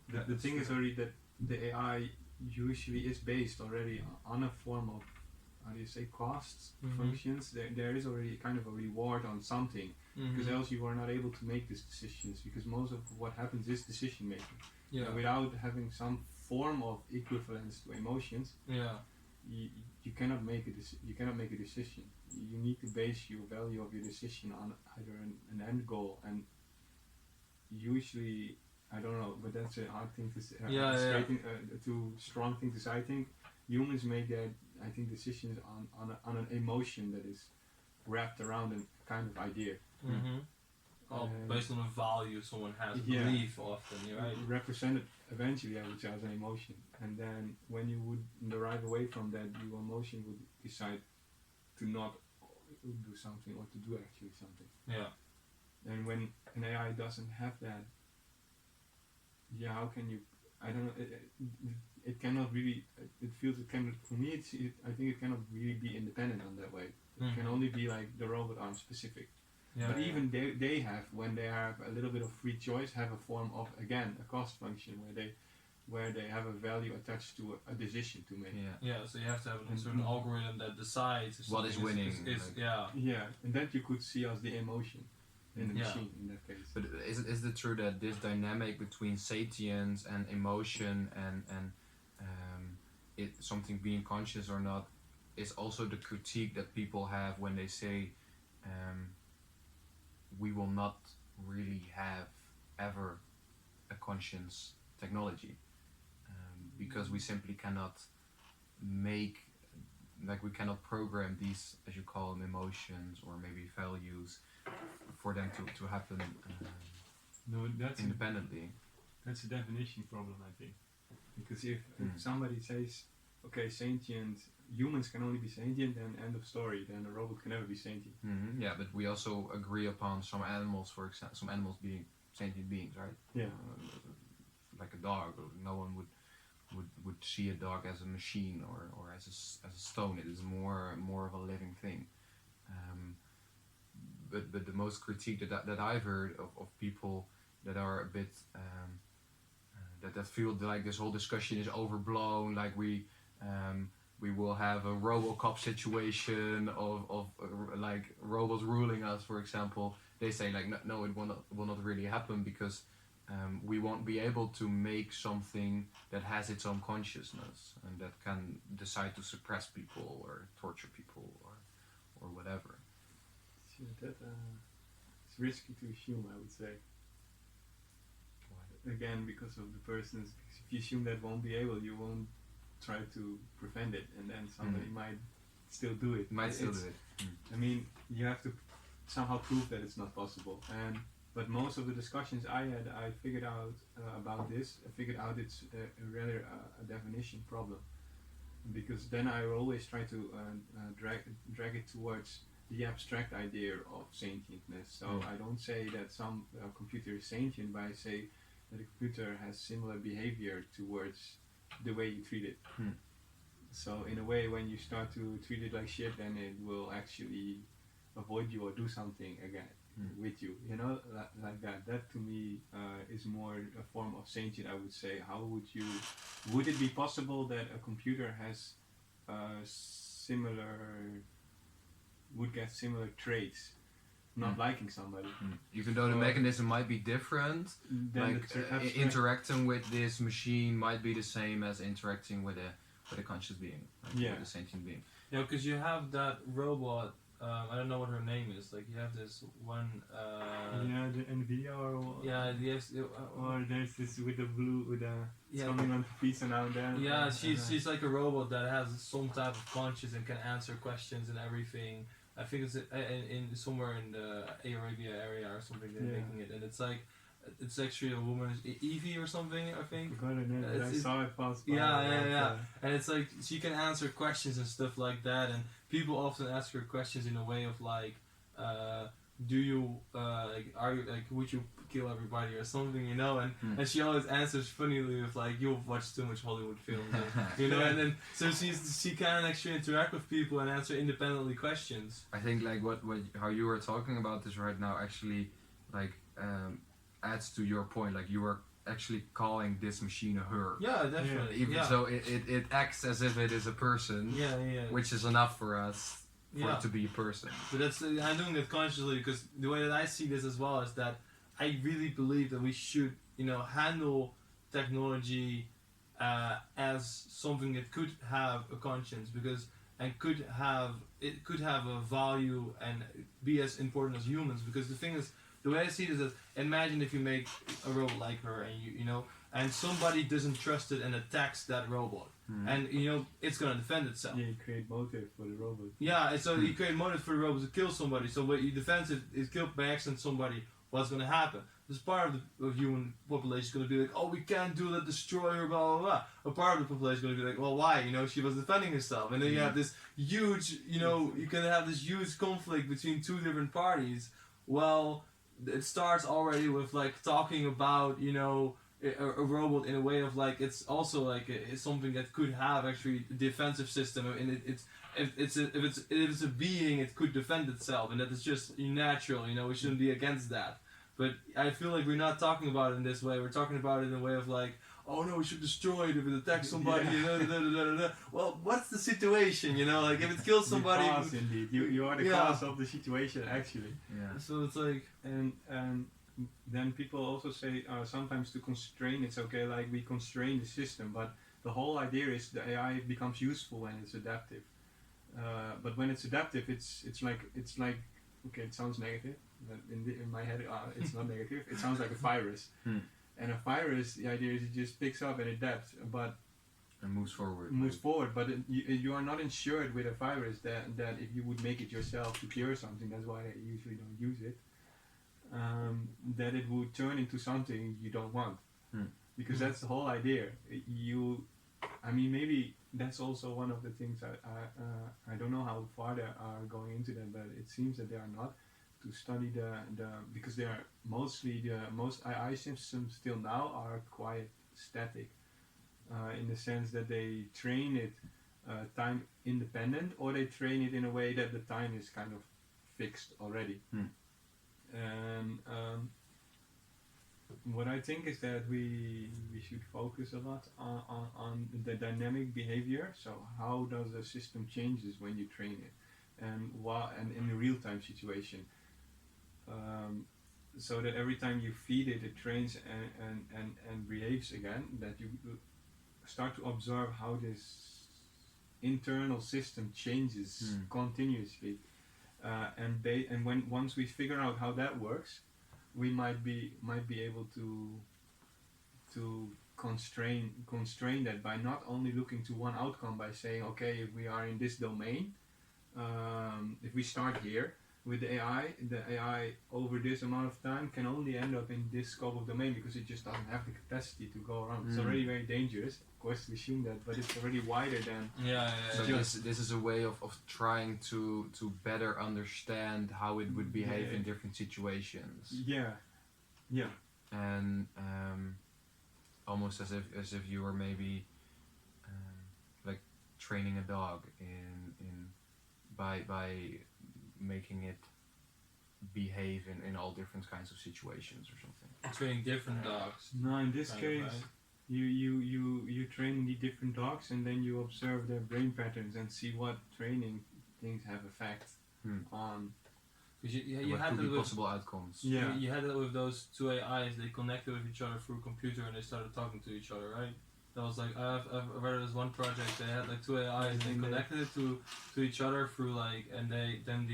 the thing is already that the AI usually is based already on a form of, how do you say, costs, functions. There is already kind of a reward on something, because else you are not able to make these decisions, because most of what happens is decision making. Yeah. And without having some form of equivalence to emotions, Yeah. you cannot make a decision. You need to base your value of your decision on either an end goal, and usually I don't know, but that's a hard thing to say. Too strong thing to say. I think humans make that, I think, decisions on an emotion that is wrapped around a kind of idea. Mm-hmm. Based on a value someone has, belief often, right? Represented eventually, I would say, as an emotion. And then when you would derive away from that, your emotion would decide to not do something or to do actually something. Yeah. And when an AI doesn't have that, how can you? I don't know. It cannot really. It feels it can. For me, I think it cannot really be independent on that way. It can only be like the robot arm specific. Yeah, but even they have, when they have a little bit of free choice, have a form of, again, a cost function where they have a value attached to a decision to make. Yeah. So you have to have a certain algorithm that decides if what is winning. And that you could see as the emotion in the machine in that case. But is it true that this dynamic between sentience and emotion and it something being conscious or not is also the critique that people have when they say we will not really have ever a conscious technology because we simply cannot make, like, we cannot program these, as you call them, emotions or maybe values for them to happen No, that's independently. That's a definition problem, I think. Because if somebody says, okay, sentient, humans can only be sentient, then end of story, then a robot can never be sentient. Mm-hmm. Yeah, but we also agree upon some animals, for example, some animals being sentient beings, right? Yeah. Like a dog. No one would see a dog as a machine or as a stone. It is more of a living thing. But the most critique that I've heard of people that are a bit that feel like this whole discussion is overblown, like we will have a RoboCop situation of like robots ruling us, for example. They say like no, it will not really happen because we won't be able to make something that has its own consciousness and that can decide to suppress people or torture people or whatever. That it's risky to assume, I would say. Why? Again, because of the persons. Because if you assume that won't be able, you won't try to prevent it, and then somebody might still do it. I mean, you have to somehow prove that it's not possible. But most of the discussions I had, I figured out about this. I figured out it's rather a definition problem, because then I always try to drag it towards the abstract idea of sentientness. So I don't say that some computer is sentient, but I say that a computer has similar behavior towards the way you treat it. So in a way, when you start to treat it like shit, then it will actually avoid you or do something again with you. You know, like that. That to me is more a form of sentient, I would say. How would it be possible that a computer has would get similar traits, not liking somebody, even though the mechanism might be different, like interacting with this machine might be the same as interacting with a conscious being, like with a sentient being. Yeah, because you have that robot. I don't know what her name is. Like you have this one. the NVIDIA or yes. Or there's this with the blue coming on the pizza now and then. Yeah, she's like a robot that has some type of conscience and can answer questions and everything. I think it's in somewhere in the Arabia area or something. They're making it, and it's actually a woman, Evie or something. I think. I saw it pass by. Yeah. And it's like she can answer questions and stuff like that, and people often ask her questions in a way of like, do you are you like, would you kill everybody or something, you know? And she always answers funnily with like, you've watched too much Hollywood films, you know. And then so she can actually interact with people and answer independently questions. I think like what how you were talking about this right now actually like adds to your point. Like you are actually calling this machine a her. Yeah, definitely. Even so it acts as if it is a person. Yeah. Which is enough for us. For it to be a person. But I'm doing it consciously because the way that I see this as well is that I really believe that we should, handle technology as something that could have a conscience, it could have a value and be as important as humans. Because the thing is, the way I see it is that imagine if you make a robot like her and you know, and somebody doesn't trust it and attacks that robot, and you know it's gonna defend itself. Yeah, you create motive for the robot. Yeah, and so you create motive for the robot to kill somebody. So when you defend it, is killed by accident somebody, what's gonna happen? This part of the human population is gonna be like, oh, we can't do that, destroy her, blah blah blah. A part of the population is gonna be like, well, why? You know, she was defending herself, and then you have this huge, you know, you can have this huge conflict between two different parties. Well, it starts already with like talking about, you know, a robot in a way of like it's also like it's something that could have actually a defensive system, and if it's a being, it could defend itself, and that is just natural. You know, we shouldn't be against that. But I feel like we're not talking about it in this way. We're talking about it in a way of like, oh no, we should destroy it if it attacks somebody. Well, what's the situation? You know, like if it kills somebody. The cause, indeed. You are the cause of the situation, actually. Yeah. So it's like, And then people also say sometimes to constrain it's okay, like we constrain the system, but the whole idea is the AI becomes useful when it's adaptive. But when it's adaptive, it's like okay, it sounds negative, but in my head it's not negative. It sounds like a virus. And a virus, the idea is it just picks up and adapts, but And moves forward. But you are not insured with a virus that if you would make it yourself to cure something, that's why I usually don't use it, that it would turn into something you don't want. Because that's the whole idea. I mean, maybe that's also one of the things I don't know how far they are going into that, but it seems that they are not, to study because they are most AI systems till now are quite static, in the sense that they train it time independent, or they train it in a way that the time is kind of fixed already. And what I think is that we should focus a lot on the dynamic behavior. So how does the system changes when you train it, and in a real time situation, so that every time you feed it, it trains and behaves again. That you start to observe how this internal system changes continuously, and once we figure out how that works, we might be able to constrain that by not only looking to one outcome, by saying, okay, if we are in this domain, if we start here with the AI over this amount of time can only end up in this scope of domain, because it just doesn't have the capacity to go around. It's already very dangerous, of course, to assume that, but it's already wider than. So this is a way of trying to better understand how it would behave in different situations. Yeah. And almost as if you were maybe like training a dog by making it behave in all different kinds of situations or something. training different dogs. No, in this kind of, case, right? you train the different dogs, and then you observe their brain patterns and see what training things have effect on. Because you What had could that be with, possible outcomes. you had that with those two AIs. They connected with each other through a computer and they started talking to each other, right? That was like I've read this one project. They had like two AIs and they connected it to each other through like, and then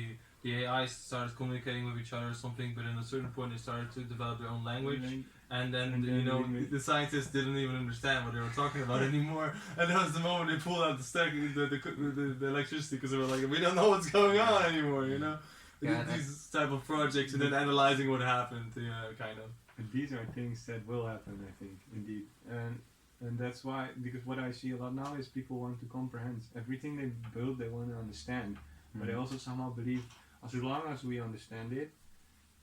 the AIs started communicating with each other or something. But at a certain point, they started to develop their own language. And then you know the scientists didn't even understand what they were talking about anymore, and that was the moment they pulled out the stack, the electricity, because they were like, we don't know what's going on anymore, you know. Yeah, These type of projects, and then analyzing what happened, kind of. And these are things that will happen, I think, indeed. And that's why, because what I see a lot now is people want to comprehend everything they build. They want to understand, but they also somehow believe, as long as we understand it,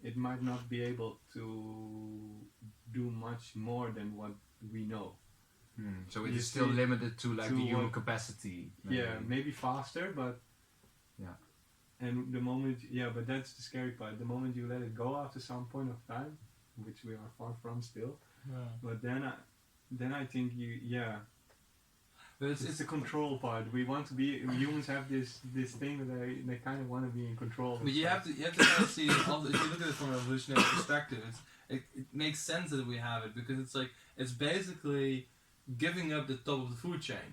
it might not be able to do much more than what we know. So it You is still see, limited to like to the human what- capacity. Yeah, maybe faster, but Yeah. And the moment, but that's the scary part. The moment you let it go after some point of time, which we are far from still, but then I think But it's the control part. We want to be, humans have this thing that they kind of want to be in control. But you have to kind of see it also, if you look at it from an evolutionary perspective, it makes sense that we have it, because it's basically giving up the top of the food chain.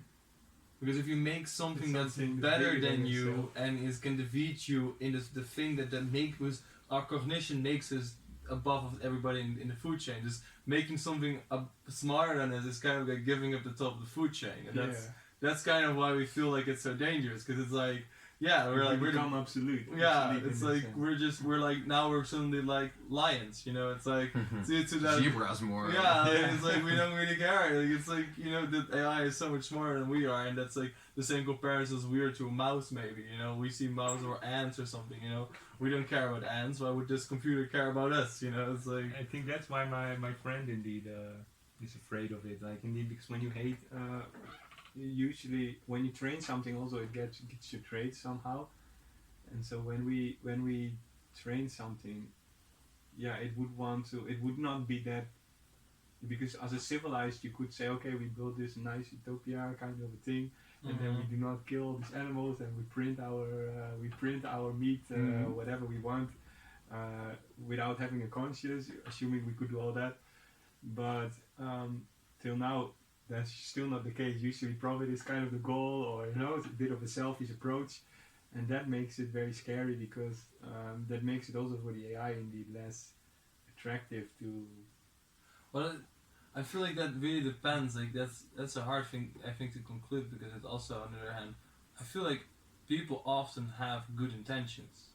Because if you make something that's better than you and can defeat you in the thing that makes us, our cognition makes us above of everybody in the food chain. Just making something smarter than us is kind of like giving up the top of the food chain, and that's kind of why we feel like it's so dangerous, because it's like, yeah, we're become absolute. Yeah, Absolute it's in like this sense. we're like now we're suddenly like lions, you know. It's like to that. Zebras more. Yeah, like, it's like we don't really care. Like, it's like, you know, that AI is so much smarter than we are, and that's like the same comparison as we are to a mouse. Maybe, you know, we see mouse or ants or something. You know, we don't care about ants. Why would this computer care about us? You know, it's like. I think that's why my friend indeed is afraid of it. Like indeed, because when you hate, usually when you train something, also it gets your traits somehow. And so when we train something, yeah, it would not be that, because as a civilized you could say, okay, we built this nice utopia kind of a thing, and then we do not kill these animals, and we print our meat, whatever we want, without having a conscience, assuming we could do all that. But till now that's still not the case. Usually profit is kind of the goal, or, you know, it's a bit of a selfish approach. And that makes it very scary, because that makes it also for the AI indeed less attractive to. Well, I feel like that really depends. Like that's a hard thing, I think, to conclude, because it's also, on the other hand, I feel like people often have good intentions,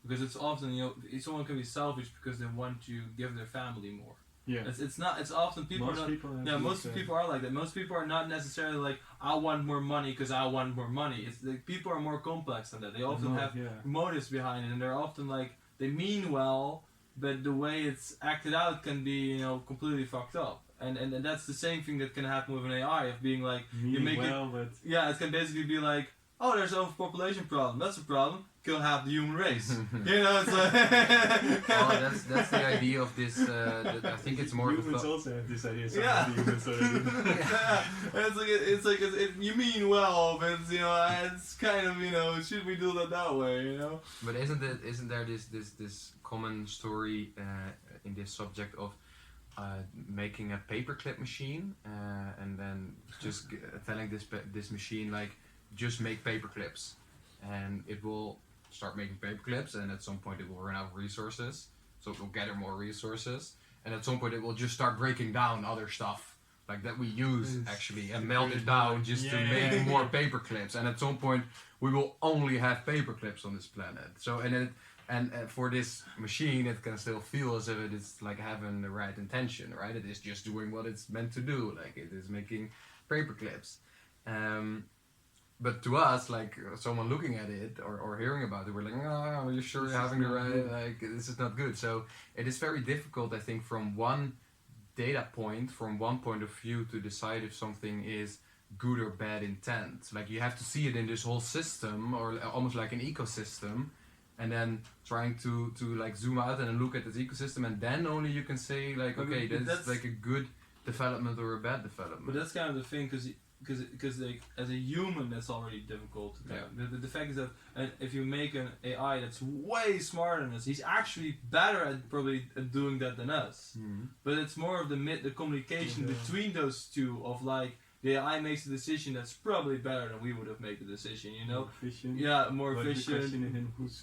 because it's often, you know, someone can be selfish because they want to give their family more. Yeah. It's not. It's often people Most are not. people have Yeah, most this, people are like that. Most people are not necessarily like, I want more money because I want more money. It's like people are more complex than that. They often have motives behind it, and they're often like, they mean well, but the way it's acted out can be, you know, completely fucked up. And that's the same thing that can happen with an AI, of being like, you make well, but yeah, it can basically be like, oh, there's an overpopulation problem. That's a problem. Kill half the human race. You know, it's like. Well, that's the idea of this. I think it's more of a humans also have this idea. Yeah. Humans already. Yeah. And it's like you mean well, but it's, you know, it's kind of, you know, should we do that way, you know? But isn't there this common story in this subject of making a paperclip machine and then just telling this machine, like, just make paperclips, and it will start making paperclips, and at some point it will run out of resources, so it will gather more resources, and at some point it will just start breaking down other stuff like that we use actually, and melt it down just to make more paperclips, and at some point we will only have paperclips on this planet. So and for this machine, it can still feel as if it is like having the right intention, right? It is just doing what it's meant to do, like it is making paperclips. But to us, like someone looking at it or hearing about it, we're like, oh, are you sure you're having the right, like, this is not good. So it is very difficult, I think, from one data point, from one point of view, to decide if something is good or bad intent. Like, you have to see it in this whole system, or almost like an ecosystem, and then trying to like zoom out and look at this ecosystem, and then only you can say, like, okay, that's like a good development or a bad development. But that's kind of the thing, because like, as a human, that's already difficult. The fact is that if you make an AI that's way smarter than us, he's actually better at probably at doing that than us. But it's more of the communication between those two, of like, the AI makes a decision that's probably better than we would have made the decision, you know? More efficient. Yeah, more but efficient. The question is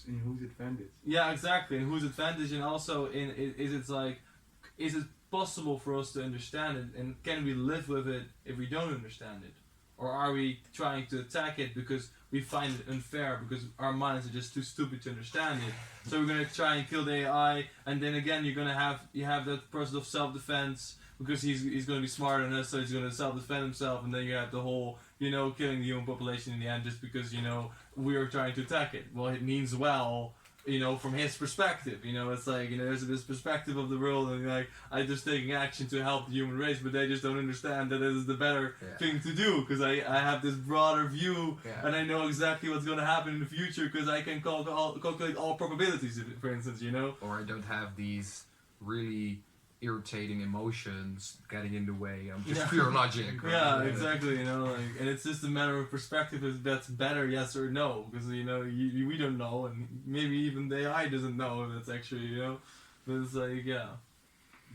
in whose advantage? Yeah, exactly. And whose advantage, and also is it possible for us to understand it, and can we live with it if we don't understand it? Or are we trying to attack it because we find it unfair, because our minds are just too stupid to understand it? So we're gonna try and kill the AI, and then again you have that person of self-defense, because he's gonna be smarter than us, so he's gonna self-defend himself, and then you have the whole, you know, killing the human population in the end just because, you know, we are trying to attack it. Well, it means well, you know, from his perspective, you know, it's like, you know, there's this perspective of the world, and like, I'm just taking action to help the human race, but they just don't understand that it is the better thing to do, because I have this broader view, and I know exactly what's going to happen in the future, because I can calculate all probabilities, for instance, you know? Or I don't have these really irritating emotions getting in the way. I'm just pure logic. Right? Yeah, exactly. You know, like, and it's just a matter of perspective if that's better, yes or no. Because, you know, we don't know, and maybe even the AI doesn't know if it's actually, you know. But it's like,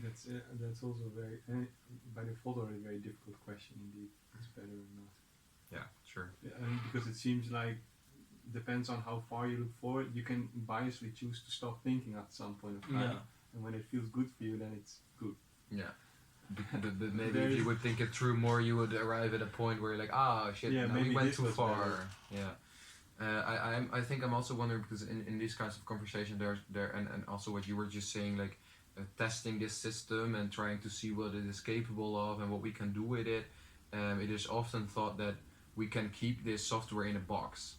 That's also very, by default, already a very difficult question indeed. It's better or not. Yeah, sure. Because it seems like, depends on how far you look forward, you can biasly choose to stop thinking at some point of time. and when it feels good for you, then it's good. Yeah. But maybe if you would think it through more, you would arrive at a point where you're like, ah, shit, Yeah, no, maybe we went this too was far. better. Yeah. I think I'm also wondering, because in these kinds of conversations, and also what you were just saying, like testing this system and trying to see what it is capable of and what we can do with it. It is often thought that we can keep this software in a box,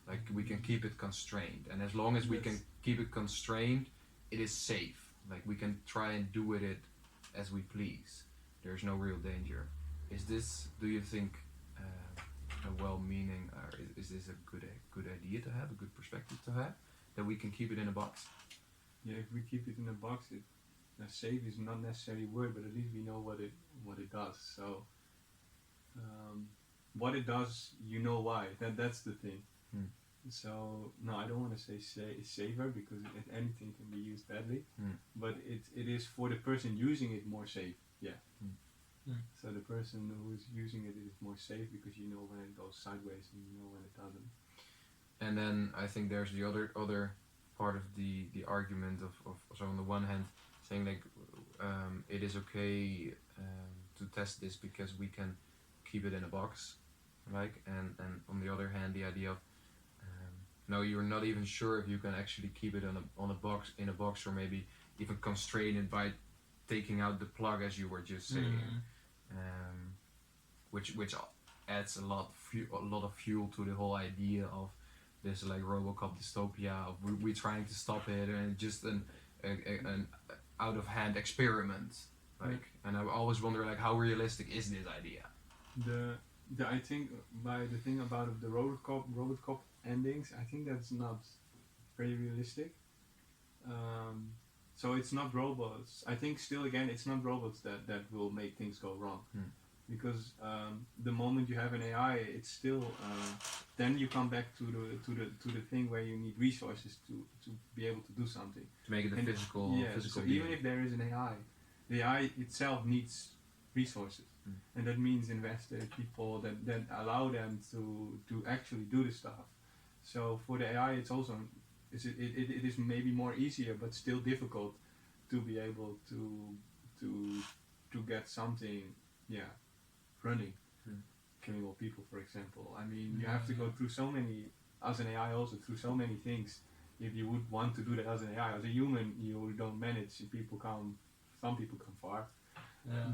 like we can keep it constrained, and as long as we can keep it constrained, it is safe. Like we can try and do with it as we please. There's no real danger. Is this, do you think, a well-meaning, or is this a good idea to have, a good perspective to have, that we can keep it in a box? Yeah, if we keep it in a box, safe is not necessarily a word, but at least we know what it does. So what it does, you know why. That's the thing. So no, I don't want to say safer, because anything can be used badly, but it is for the person using it more safe. Yeah. So the person who's using it is more safe, because you know when it goes sideways and you know when it doesn't. And then I think there's the other part of the argument of so on the one hand saying like it is okay to test this because we can keep it in a box, like, and on the other hand the idea of no, you're not even sure if you can actually keep it in a box, or maybe even constrain it by taking out the plug, as you were just saying, which adds a lot of fuel to the whole idea of this like RoboCop dystopia of we trying to stop it, and just an out of hand experiment, like. And I always wonder like how realistic is this idea? I think by the thing about the RoboCop endings, I think that's not very realistic. So it's not robots. I think still again, it's not robots that will make things go wrong, because the moment you have an AI, it's still then you come back to the thing where you need resources to be able to do something, To make it a physical so being. even if there is an AI, the AI itself needs resources, and that means investors, people that allow them to actually do the stuff. So for the AI, it's also it is maybe more easier, but still difficult to be able to get something running, killing all people, for example. I mean, you have to go through so many, as an AI also, through so many things. If you would want to do that as an AI, as a human, you don't manage. Some people come far,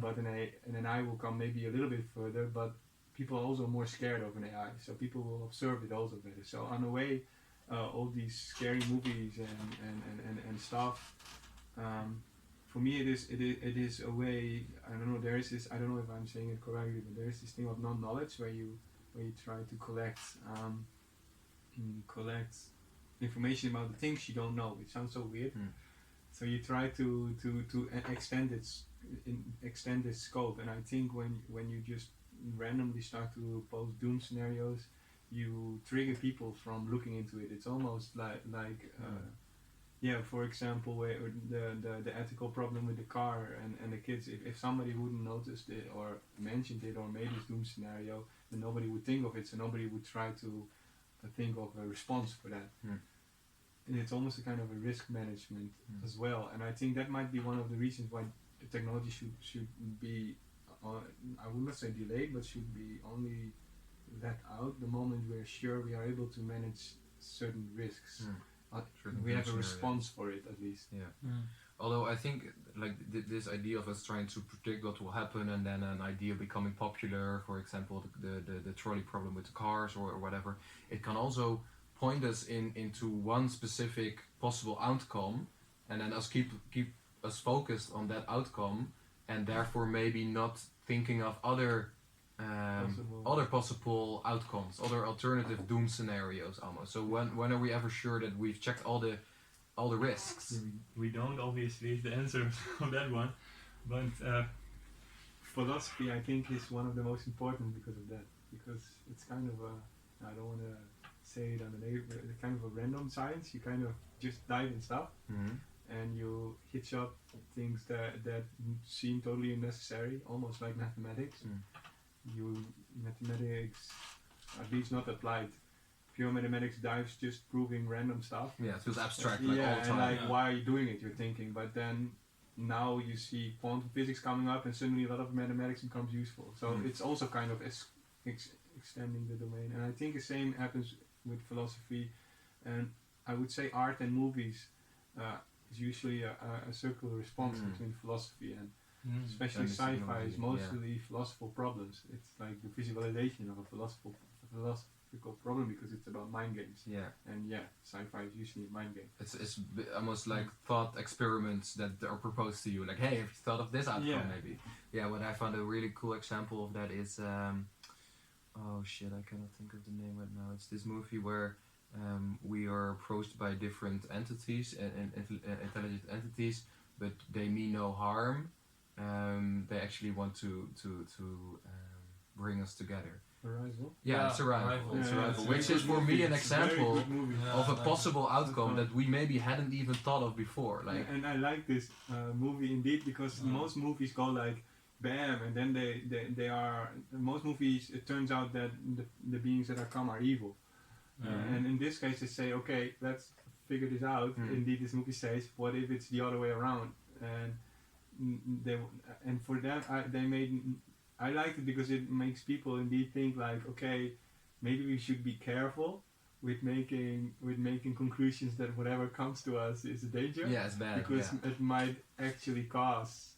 but an AI will come maybe a little bit further, but people are also more scared of an AI, so people will observe it also better. So in a way, all these scary movies and stuff, for me it is a way. I don't know. There is this. I don't know if I'm saying it correctly, but there is this thing of non-knowledge where you try to collect information about the things you don't know. It sounds so weird. So you try to extend its scope, and I think when you just randomly start to pose doom scenarios, you trigger people from looking into it. It's almost like for example, where the ethical problem with the car and the kids. If somebody wouldn't noticed it or mentioned it or made this doom scenario, then nobody would think of it. So nobody would try to think of a response for that. And it's almost a kind of a risk management as well. And I think that might be one of the reasons why the technology should be, I would not say delayed, but should be only let out the moment we're sure we are able to manage certain risks. We have a response for it, at least. Although I think like this idea of us trying to predict what will happen, and then an idea becoming popular, for example the trolley problem with the cars or whatever, it can also point us into one specific possible outcome, and then us keep us focused on that outcome, and therefore maybe not thinking of other possible outcomes, other alternative doom scenarios almost. So when are we ever sure that we've checked all the risks? We don't, obviously, is the answer on that one, but philosophy, I think, is one of the most important because of that, because it's kind of I don't want to say it on a kind of a random science. You kind of just dive in stuff, and you hitch up things that seem totally unnecessary, almost like mathematics. Mathematics, at least not applied pure mathematics dives just proving random stuff. Yeah, it feels abstract like all the and time. like Yeah. why are you doing it? You're thinking, but then now you see quantum physics coming up, and suddenly a lot of mathematics becomes useful. So it's also kind of extending the domain. And I think the same happens with philosophy, and I would say art and movies is usually a circular response between philosophy and especially And sci-fi is technology, mostly philosophical problems. It's like the visualization of a philosophical problem because it's about mind games. Yeah, And sci-fi is usually a mind game. it's almost like thought experiments that are proposed to you. Like, hey, have you thought of this outcome? Yeah. Maybe. Yeah. What I found a really cool example of that is, oh shit, I cannot think of the name right now. It's this movie where we are approached by different entities and intelligent entities, but they mean no harm. They actually want to bring us together. Arrival. Yeah, it's Arrival. Arrival. It's Yeah, Arrival, it's a which very is good for me movie. an It's a very example good movie. Yeah. of a I like possible outcome fun. that we maybe hadn't even thought of before. Like, And I like this movie indeed because most movies go like bam, and then they are most movies. It turns out that the beings that are come are evil, and in this case they say, okay, let's figure this out. Indeed, this movie says, what if it's the other way around? And for them, I liked it because it makes people indeed think like, okay, maybe we should be careful with making conclusions that whatever comes to us is a danger. yeah, it's bad. Because it might actually cause.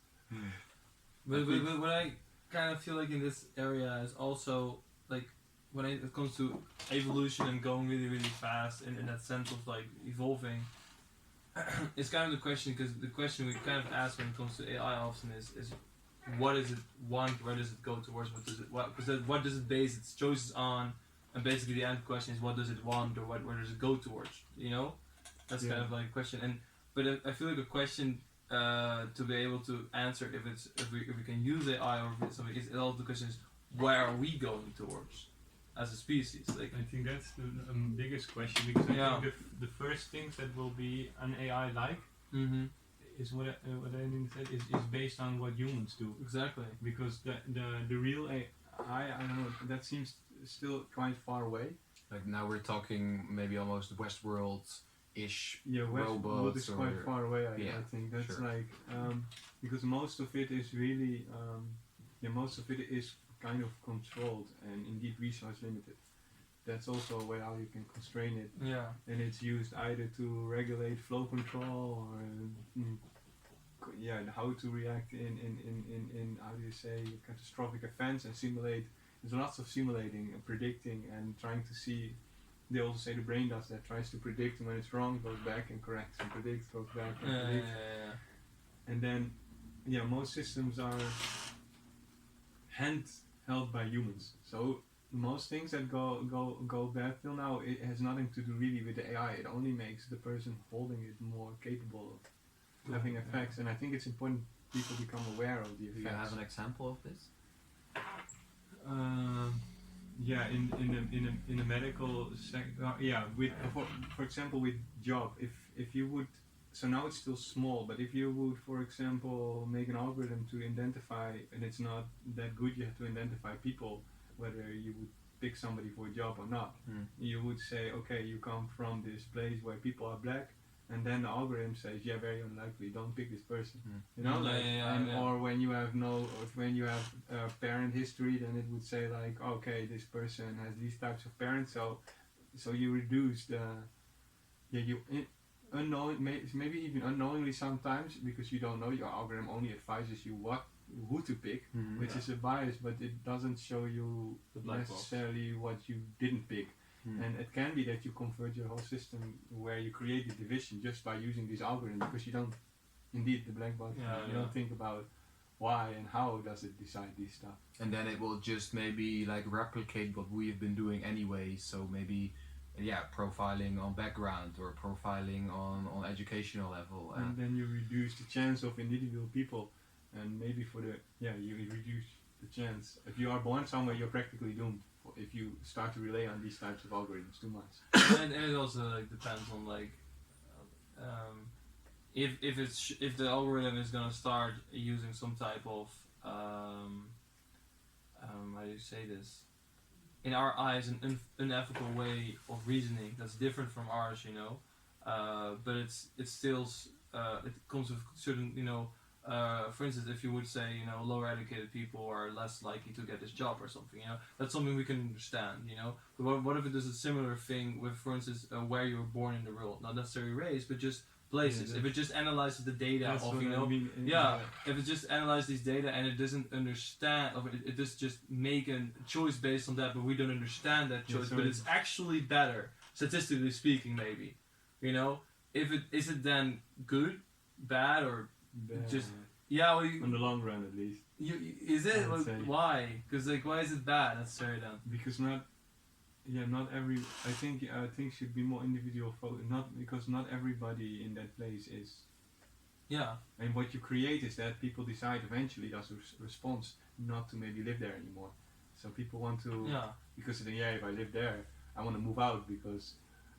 But what I kind of feel like in this area is also like when it comes to evolution and going really really fast in that sense of like evolving. It's kind of the question, because the question we kind of ask when it comes to AI often is what does it want, where does it go towards, what does it base its choices on, and basically the end question is what does it want or where does it go towards, you know? That's kind of like a question. But I feel like a question to be able to answer if we can use AI or if it's something, is all the question is where are we going towards as a species? Like I think that's the biggest question, because I think the first things that will be an AI like is what I didn't say is based on what humans do. exactly. Because the real AI, I don't know. That seems still quite far away. Like now we're talking maybe almost Westworld-ish Yeah, Westworld robots is quite or far away. I yeah, think that's sure. like because most of it is really most of it is kind of controlled and indeed resource limited. That's also a way how you can constrain it, Yeah. and it's used either to regulate flow control or how to react in how do you say catastrophic events and simulate. There's lots of simulating and predicting and trying to see. They also say the brain does that, tries to predict, and when it's wrong, goes back and corrects and predicts, goes back and predicts. And then, most systems are held by humans. So most things that go bad till now, it has nothing to do really with the AI. It only makes the person holding it more capable of having effects. And I think it's important people become aware of the Do effects. you have an example of this? In the medical sector, with for example with job, if you would, so now it's still small, but if you would, for example, make an algorithm to identify, and it's not that good, you have to identify people, whether you would pick somebody for a job or not. You would say, okay, you come from this place where people are black, and then the algorithm says, yeah, very unlikely, don't pick this person. You know, or when you have when you have parent history, then it would say like, okay, this person has these types of parents, so you reduce the maybe even unknowingly sometimes, because you don't know, your algorithm only advises you who to pick, which is a bias, but it doesn't show you The black box. necessarily what you didn't pick. And it can be that you convert your whole system where you create the division just by using these algorithms, because you don't, indeed, the black box, you don't think about why and how does it decide these stuff. And then it will just maybe like replicate what we have been doing anyway. So maybe, profiling on background or profiling on educational level. And then you reduce the chance of individual people, and maybe you reduce the chance. If you are born somewhere, you're practically doomed if you start to rely on these types of algorithms too much. And it also like depends on like if the algorithm is gonna start using some type of how do you say this, in our eyes an unethical way of reasoning that's different from ours, you know. But it's still it comes with certain, you know. For instance, if you would say, you know, lower educated people are less likely to get this job or something, you know, that's something we can understand, you know. But what if it is a similar thing with, for instance, where you were born in the world, not necessarily race, but just places. If it just analyzes the data of, you know, if it just analyzes these data and it doesn't understand, or it does just make a choice based on that, but we don't understand that choice, but it's actually better, statistically speaking, maybe, you know, if it is it then good, bad, or just well, in the long run at least. Is it? Why? Because like, why is it bad necessarily then? Because not every. I think should be more individual focused. Not because not everybody in that place is. Yeah. And what you create is that people decide eventually as a response not to maybe live there anymore. So people want to. Yeah. Because they if I live there, I want to move out because.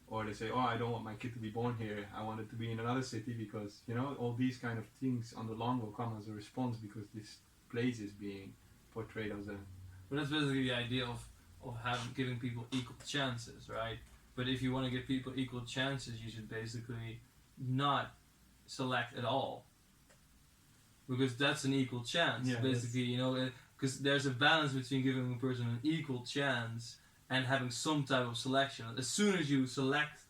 Or they say, oh, I don't want my kid to be born here. I want it to be in another city because, you know, all these kind of things on the long will come as a response because this place is being portrayed as a... But that's basically the idea of giving people equal chances, right? But if you want to give people equal chances, you should basically not select at all. Because that's an equal chance, basically, you know, because there's a balance between giving a person an equal chance and having some type of selection. As soon as you select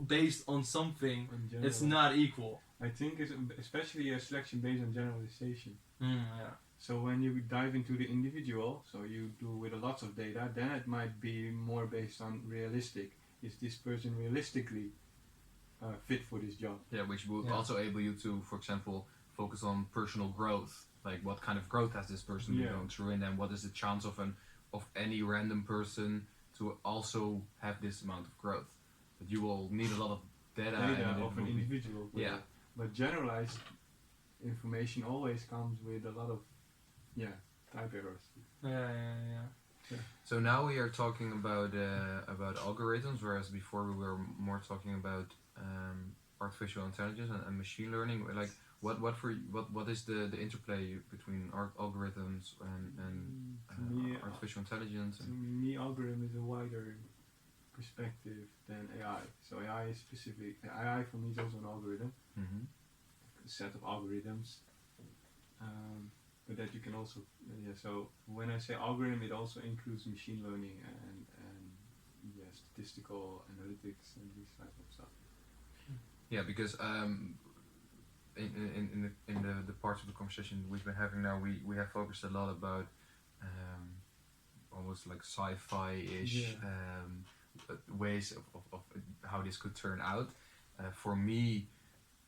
based on something, it's not equal. I think it's especially a selection based on generalization. Yeah. So when you dive into the individual, so you do with lots of data, then it might be more based on realistic. Is this person realistically fit for this job? Yeah, which would also enable you to, for example, focus on personal growth. Like what kind of growth has this person been going through, and then what is the chance of any random person to also have this amount of growth. But you will need a lot of data of an individual. But generalized information always comes with a lot of type errors. Yeah. So now we are talking about algorithms, whereas before we were more talking about artificial intelligence and machine learning. Like what is the interplay between algorithms and artificial intelligence? To me, algorithm is a wider perspective than AI. So AI is specific. AI for me is also an algorithm, a set of algorithms. But that you can also So when I say algorithm, it also includes machine learning and statistical analytics and this type of stuff. Yeah, because in the parts of the conversation we've been having now, we have focused a lot about almost like sci-fi-ish ways of how this could turn out. For me,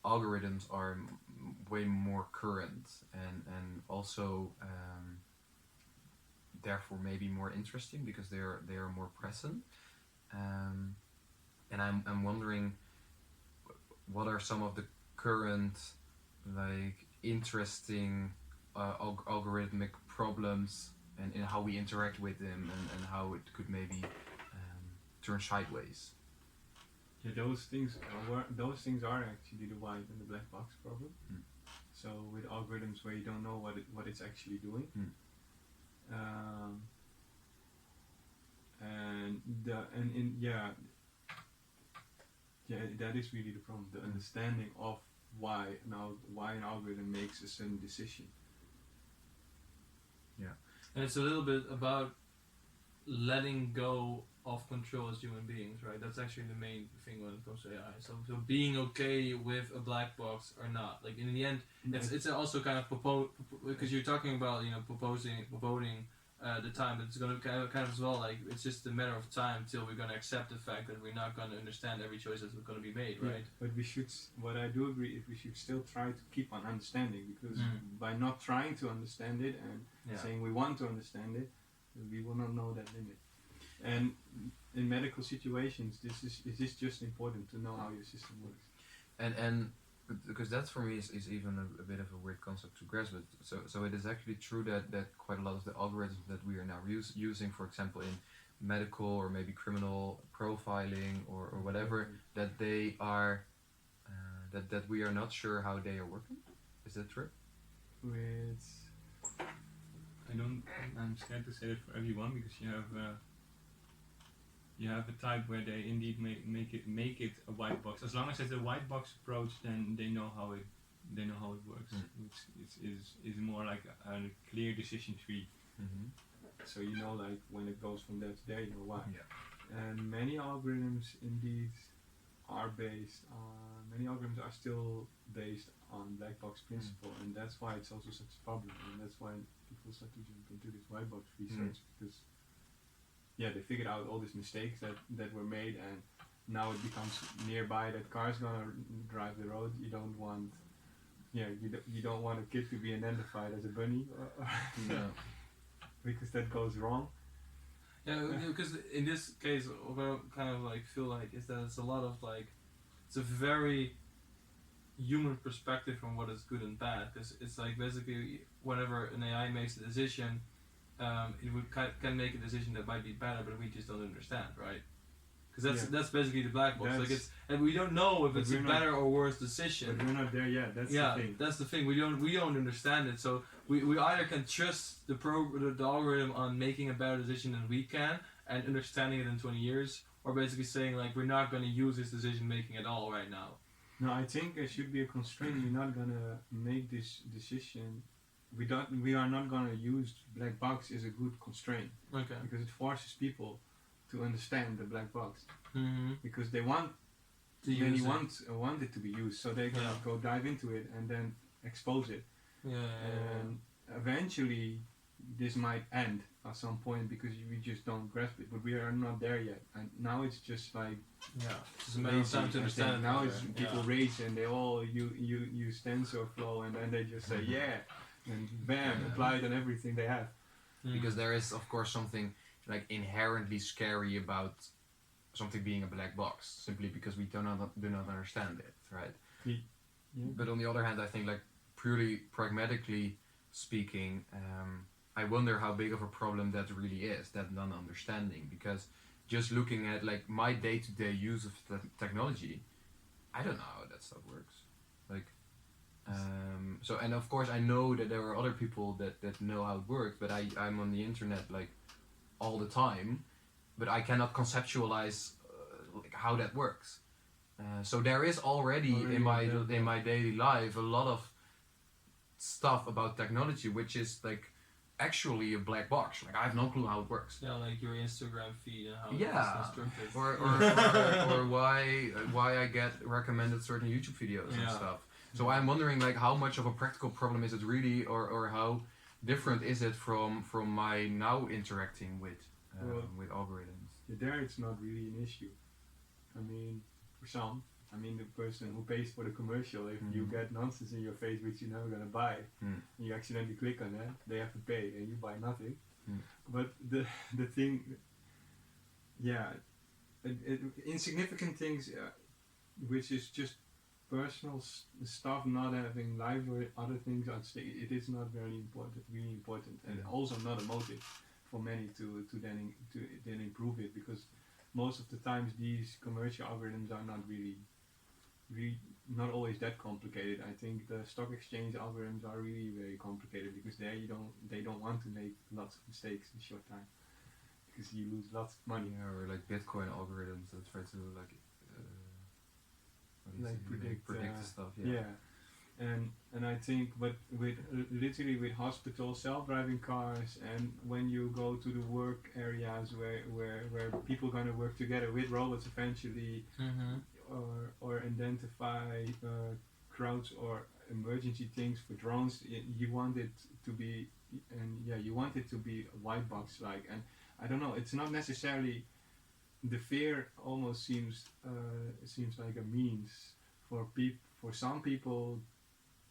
algorithms are way more current and also therefore maybe more interesting because they are more present. And I'm wondering, what are some of the current like interesting algorithmic problems and how we interact with them and how it could maybe turn sideways. Yeah, those things are actually the white and the black box problem. So with algorithms where you don't know what it's actually doing, that is really the problem. The understanding of why an algorithm makes a certain decision. Yeah, and it's a little bit about letting go of control as human beings, right? That's actually the main thing when it comes to AI. So being okay with a black box or not. Like in the end, it's also kind of because you're talking about promoting the time, but it's gonna kind of as well, like it's just a matter of time till we're gonna accept the fact that we're not gonna understand every choice that's gonna be made, right? But what I do agree is we should still try to keep on understanding, because by not trying to understand it and saying we want to understand it, we will not know that limit. And in medical situations, it is just important to know how your system works. And because that for me is even a bit of a weird concept to grasp. But so it is actually true that quite a lot of the algorithms that we are now using, for example, in medical or maybe criminal profiling or whatever, that they are that we are not sure how they are working. Is that true? I'm scared to say it for everyone, because you have you have a type where they indeed make it a white box. As long as it's a white box approach, then they know how it works. Which is more like a clear decision tree. Mm-hmm. So you know, like when it goes from there to there, you know why. Yeah. And many algorithms indeed are based on. Many algorithms are still based on black box principle, and that's why it's also such a problem. And that's why people start to jump into this white box research because they figured out all these mistakes that were made, and now it becomes nearby that car's gonna drive the road. You don't want. You don't want a kid to be identified as a bunny, No. because that goes wrong. Yeah, because in this case, what I kind of like feel like is that it's a lot of like, it's a very human perspective on what is good and bad. Because it's like basically whenever an AI makes a decision, it would can make a decision that might be better, but we just don't understand, right? Because that's basically the black box. Like it's, and we don't know if it's a better or worse decision. But we're not there yet. That's the thing. That's the thing. We don't understand it. So we either can trust the algorithm on making a better decision than we can and understanding it in 20 years, or basically saying like we're not going to use this decision making at all right now. No, I think there should be a constraint. We're not gonna make this decision. We are not gonna use black box as a good constraint. Okay. Because it forces people to understand the black box. Mm-hmm. Because they want want it to be used, so they're gonna go dive into it and then expose it. And eventually, this might end at some point because we just don't grasp it. But we are not there yet, and now it's just like it's a matter of time to understand. Now it's people rage and they all use TensorFlow, and then they just say and bam, apply it on everything they have. Because there is of course something like inherently scary about something being a black box, simply because we do not understand it, right? Yeah. But on the other hand, I think like purely pragmatically speaking, I wonder how big of a problem that really is, that non-understanding. Because just looking at like my day-to-day use of technology, I don't know how that stuff works. Like, so, and of course I know that there are other people that know how it works, but I'm on the internet like all the time, but I cannot conceptualize like how that works. So there is already in my daily life a lot of stuff about technology which is like actually a black box. Like I have no clue how it works. Yeah, like your Instagram feed and how it's constructed. or why I get recommended certain YouTube videos and stuff. So I'm wondering like how much of a practical problem is it really, or how different is it from my now interacting with algorithms? There it's not really an issue. I mean, for some, the person who pays for the commercial, if you get nonsense in your face which you're never gonna buy, and you accidentally click on that, they have to pay and you buy nothing. But the thing, insignificant things, which is just personal stuff, not having lives or other things at stake, it is not really important, and also not a motive for many to then improve it, because most of the times these commercial algorithms are not really not always that complicated. I think the stock exchange algorithms are really very complicated, because there they don't want to make lots of mistakes in a short time, because you lose lots of money. Or like Bitcoin algorithms that try to predict stuff. And I think, but with literally with hospitals, self-driving cars, and when you go to the work areas where people gonna work together with robots eventually, or identify crowds or emergency things for drones, you want it to be, you want it to be a white box like, and I don't know, it's not necessarily. The fear almost seems like a means for some people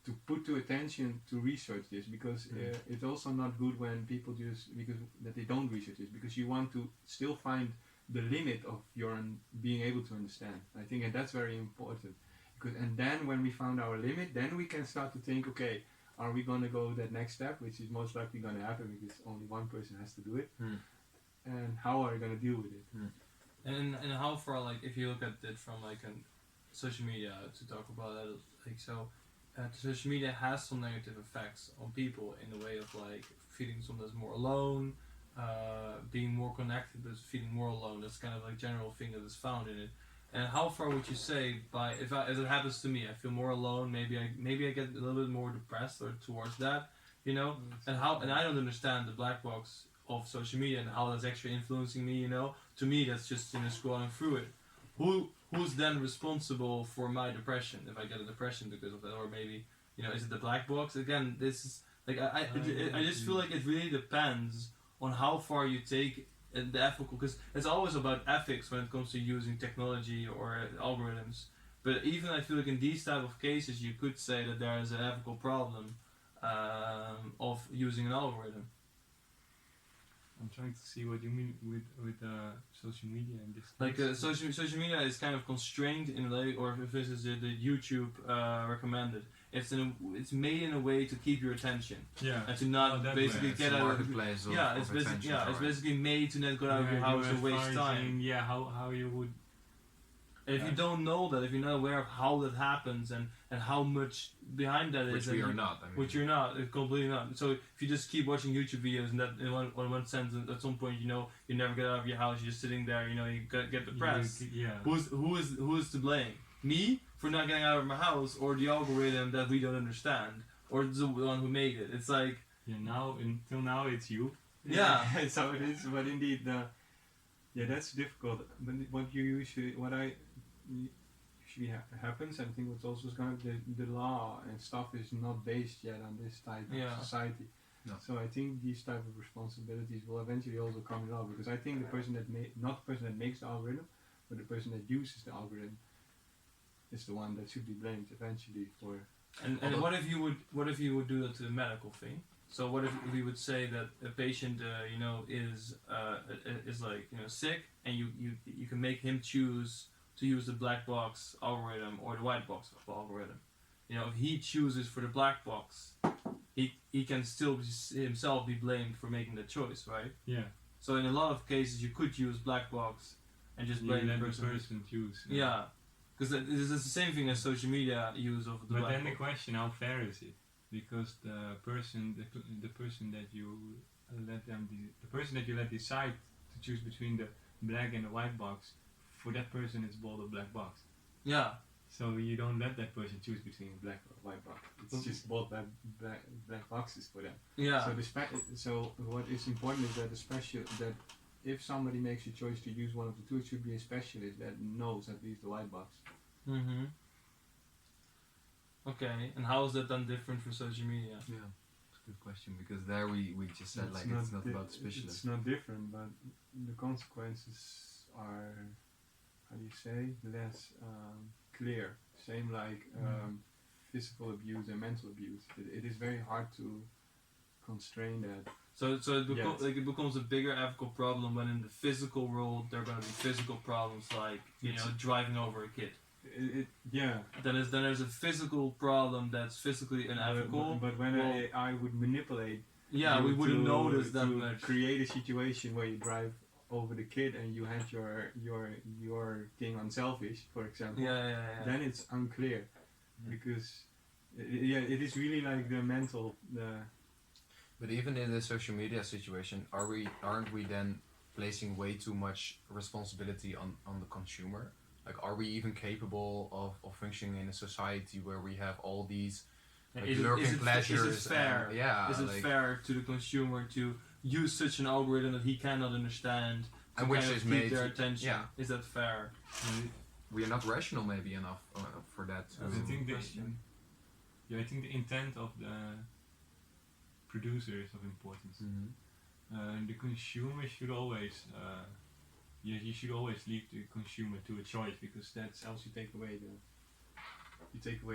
to put to attention to research this, because it's also not good when people just because that they don't research this, because you want to still find the limit of your being able to understand. I think, and that's very important, because and then when we found our limit, then we can start to think, okay, are we going to go that next step, which is most likely going to happen because only one person has to do it, and how are we going to deal with it? And how far, like, if you look at it from like a social media to talk about that, like, so social media has some negative effects on people in the way of like feeling sometimes more alone, being more connected, but feeling more alone. That's kind of like general thing that is found in it. And how far would you say by if it happens to me, I feel more alone. Maybe I get a little bit more depressed or towards that, you know. And I don't understand the black box of social media and how that's actually influencing me. You know, to me that's just scrolling through it. Who's then responsible for my depression if I get a depression because of that, or maybe is it the black box again? This is like I just feel like it really depends on how far you take the ethical, because it's always about ethics when it comes to using technology or algorithms. But even I feel like in these type of cases, you could say that there is an ethical problem of using an algorithm. I'm trying to see what you mean with social media and this. Like social media is kind of constrained in a way, or if this is the YouTube recommended, it's made in a way to keep your attention. Yeah. And to not basically It's get a out of marketplace of it's attention. it's basically made to not go out of your house and waste time. Yeah, how you would. And if you don't know that, if you're not aware of how that happens and how much behind that Which is, we are not. I mean, which you're not, completely not. So if you just keep watching YouTube videos and that in one sense, at some point, you never get out of your house, you're just sitting there, you get depressed. Who is to blame? Me for not getting out of my house, or the algorithm that we don't understand, or the one who made it? It's like until now it's you. Yeah. So it is, but indeed, that's difficult. But what usually happens, I think what's also kind of the law and stuff is not based yet on this type of society. No. So I think these type of responsibilities will eventually also come along, because I think the person that not the person that makes the algorithm, but the person that uses the algorithm is the one that should be blamed eventually for. And what if you would do that to the medical thing? So what if we would say that a patient is like sick, and you can make him choose to use the black box algorithm or the white box algorithm. If he chooses for the black box, he can still himself be blamed for making that choice, right? Yeah. So in a lot of cases, you could use black box and just blame the person. choose. Yeah, because it's the same thing as social media use of the. But black then box. the question, how fair is it? Because the person that you let decide to choose between the black and the white box, for that person it's both a black box. Yeah. So you don't let that person choose between a black Or white box. It's just both black boxes for them. Yeah. So what is important is that if somebody makes a choice to use one of the two, it should be a specialist that knows at least the white box. Mm-hmm. Okay, and how is that then different from social media? Yeah, it's a good question, because there we just said it's not about the specialist. It's not different, but the consequences are, how do you say, less clear. Same like physical abuse and mental abuse. It is very hard to constrain that. So it becomes a bigger ethical problem when in the physical world there are going to be physical problems like driving over a kid. Then there's a physical problem that's physically unethical. But when I would manipulate. Yeah, we wouldn't notice that much. Create a situation where you drive over the kid and you had your thing unselfish, for example. Yeah. Then it's unclear, because it is really like the mental. But even in the social media situation, aren't we then placing way too much responsibility on the consumer? Like, are we even capable of functioning in a society where we have all these lurking pleasures? Is it fair? Is it like, fair to the consumer to use such an algorithm that he cannot understand to and which kind is of made keep their attention? Yeah. Is that fair? We are not rational maybe enough for that. That's I a think good question. I think the intent of the producer is of importance. Mm-hmm. The consumer should always, you should always leave the consumer to a choice, because That's else you take away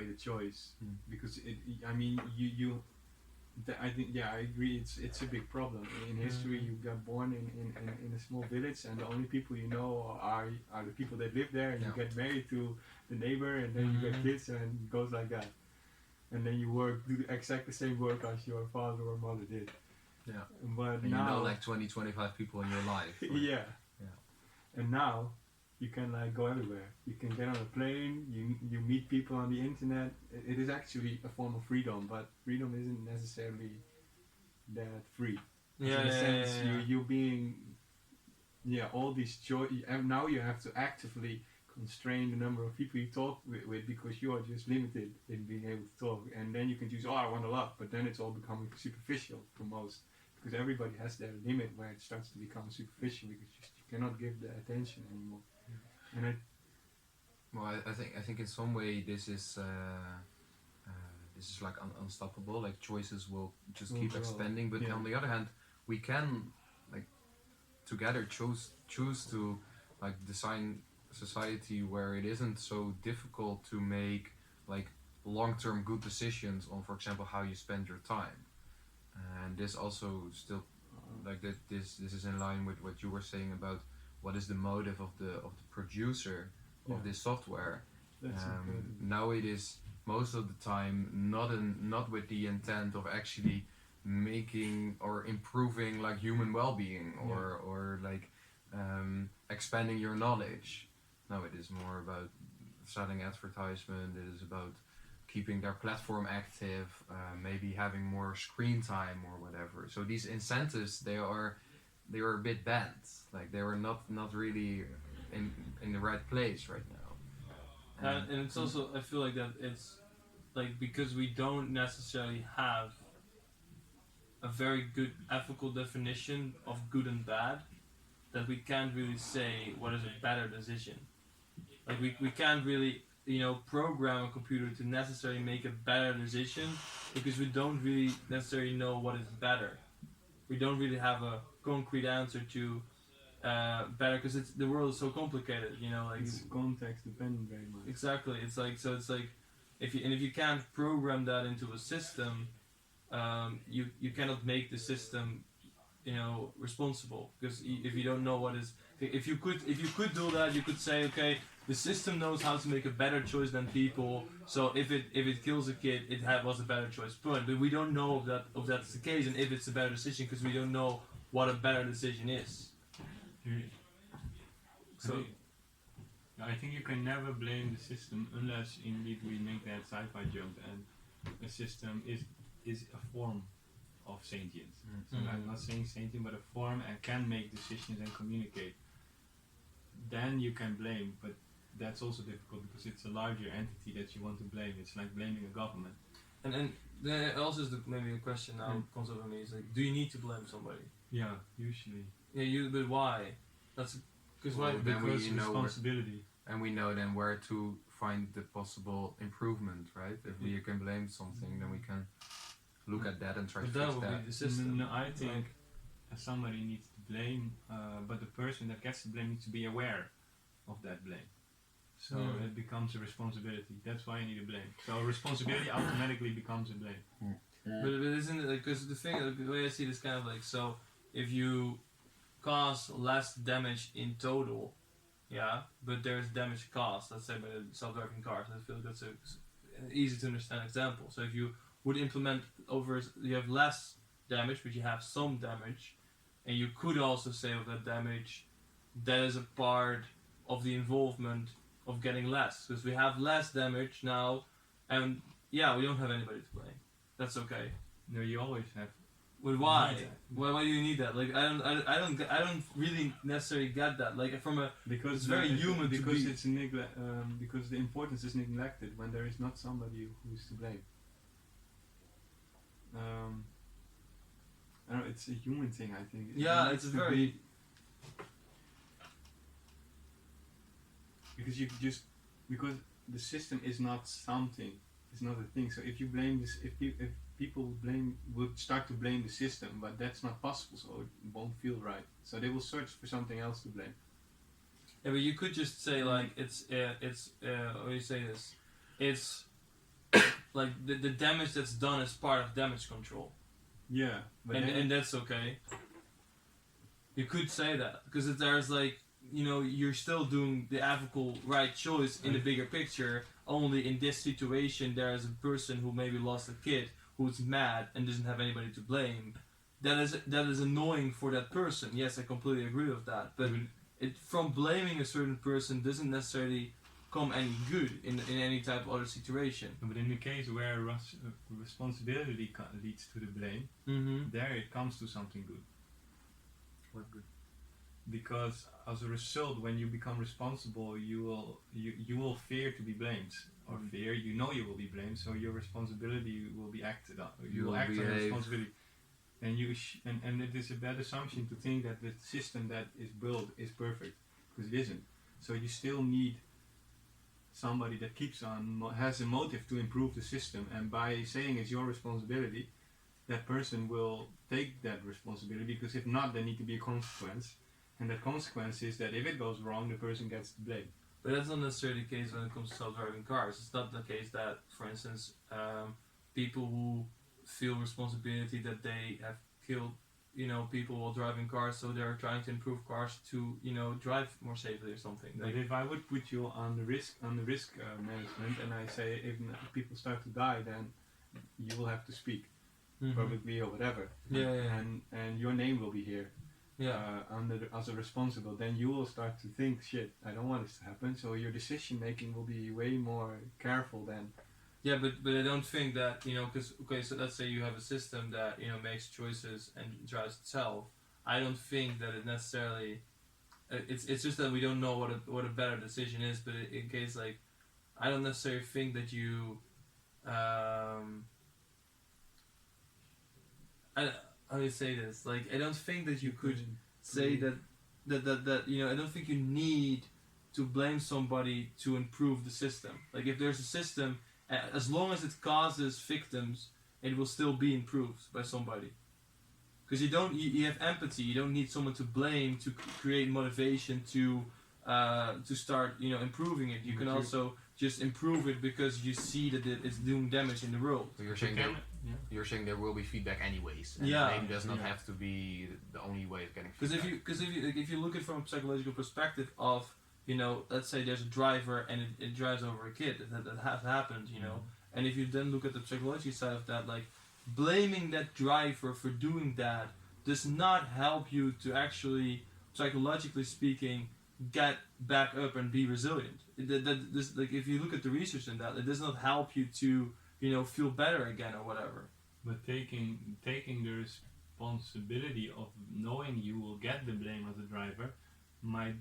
the choice. Because I think I agree. It's a big problem. In history, you got born in a small village, and the only people you know are the people that live there. And you get married to the neighbor, and then you get kids, and it goes like that. And then you do exactly the same work as your father or mother did. Yeah. But And now, you know, like 20, 25 people in your life. yeah. And now you can go everywhere. You can get on a plane. You meet people on the internet. It is actually a form of freedom, but freedom isn't necessarily that free. Yeah, in a sense, yeah. you being, all these and now you have to actively constrain the number of people you talk with because you are just limited in being able to talk, and then you can choose, I want a lot, but then it's all becoming superficial for most, because everybody has their limit where it starts to become superficial because you cannot give the attention anymore. And Well, I think in some way this is like unstoppable. Like choices will just keep Overall, expanding, but yeah. on the other hand, we can like together choose to like design society where it isn't so difficult to make like long-term good decisions on, for example, how you spend your time. And this also still like that this is in line with what you were saying about what is the motive of the producer of Yeah. this software. That's important. Now it is most of the time not with the intent of actually making or improving like human well-being or like expanding your knowledge. No, it is more about selling advertisement. It is about keeping their platform active, maybe having more screen time or whatever. So these incentives they are a bit bent. Like they were not really in the right place right now. And it's also, I feel like that it's like because we don't necessarily have a very good ethical definition of good and bad, that we can't really say what is a better decision. Like we can't really, program a computer to necessarily make a better decision because we don't really necessarily know what is better. We don't really have a concrete answer to better because the world is so complicated. Like It's context dependent very much. exactly. It's like if you can't program that into a system, you cannot make the system responsible because if you don't know what is if you could do that, you could say, okay, the system knows how to make a better choice than people, so if it kills a kid, was a better choice, but we don't know if that's the case and if it's a better decision because we don't know what a better decision is. So I think you can never blame the system unless indeed we make that sci-fi jump and a system is a form of sentience. So I'm not saying sentient, but a form and can make decisions and communicate. Then you can blame, but that's also difficult because it's a larger entity that you want to blame. It's like blaming a government. and then also is maybe a question now comes up to me is like, do you need to blame somebody? Yeah, usually. Yeah, but why? That's because Well, why? then Because we know responsibility. and we know then where to find the possible improvement, right? If we can blame something, then we can look at that and try But to that fix would that. be the system. No, I think somebody needs to blame, but the person that gets the blame needs to be aware of that blame. So it becomes a responsibility. That's why you need a blame. So responsibility automatically becomes a blame. But isn't it like, because the thing, the way I see this kind of like, so if you cause less damage in total, yeah, but there's damage caused, let's say by the self-driving cars, I feel like that's an easy to understand example. So if you would implement you have less damage, but you have some damage, and you could also say of that damage, that is a part of the involvement of getting less, because we have less damage now, and yeah, we don't have anybody to blame. That's okay. No, you always have. But why? Why do you need that? Like I don't really necessarily get that. Like from a Because it's very human to because be. it's because the importance is neglected when there is not somebody who's to blame. I don't know, it's a human thing, I think. Yeah, it's a very because because the system is not something, it's not a thing. So if you blame this, if people would start to blame the system, but that's not possible, so it won't feel right. So they will search for something else to blame. Yeah, but you could just say like it's how do you say this? It's like the damage that's done is part of damage control. Yeah, but And that's okay. You could say that because there's like you're still doing the ethical right choice in the bigger picture. Only in this situation, there is a person who maybe lost a kid who's mad and doesn't have anybody to blame. That is annoying for that person. Yes, I completely agree with that. But from blaming a certain person doesn't necessarily come any good in any type of other situation. But in the case where responsibility leads to the blame, there it comes to something good. What good? Because as a result, when you become responsible, you will fear to be blamed, or fear you will be blamed. So your responsibility will be acted on. You will act on your responsibility, and and it is a bad assumption to think that the system that is built is perfect, because it isn't. So you still need somebody that keeps on has a motive to improve the system, and by saying it's your responsibility, that person will take that responsibility, because if not, there need to be a consequence. And that consequence is that if it goes wrong, the person gets the blame. But that's not necessarily the case when it comes to self-driving cars. It's not the case that, for instance, people who feel responsibility that they have killed, people while driving cars, so they're trying to improve cars to, drive more safely or something. But if I would put you on the risk management, and I say if people start to die, then you will have to speak publicly or whatever. Yeah. And your name will be here. Yeah. As a responsible, then you will start to think, shit, I don't want this to happen. So your decision making will be way more careful than. Yeah, but I don't think that, because so let's say you have a system that makes choices and drives itself. I don't think that it necessarily. It's just that we don't know what a better decision is. But in case I don't necessarily think that you. How do you say this? I don't think that you could say that I don't think you need to blame somebody to improve the system. If there's a system, as long as it causes victims, it will still be improved by somebody. Because you have empathy. You don't need someone to blame to create motivation to start improving it. You can also just improve it because you see that it's doing damage in the world. So you're saying there will be feedback anyways. And blame does not have to be the only way of getting feedback. Because if you look at it from a psychological perspective of let's say there's a driver and it drives over a kid, that has happened, and if you then look at the psychology side of that, blaming that driver for doing that does not help you to actually, psychologically speaking, get back up and be resilient. If you look at the research in that, it does not help you to feel better again or whatever. But taking the responsibility of knowing you will get the blame as a driver might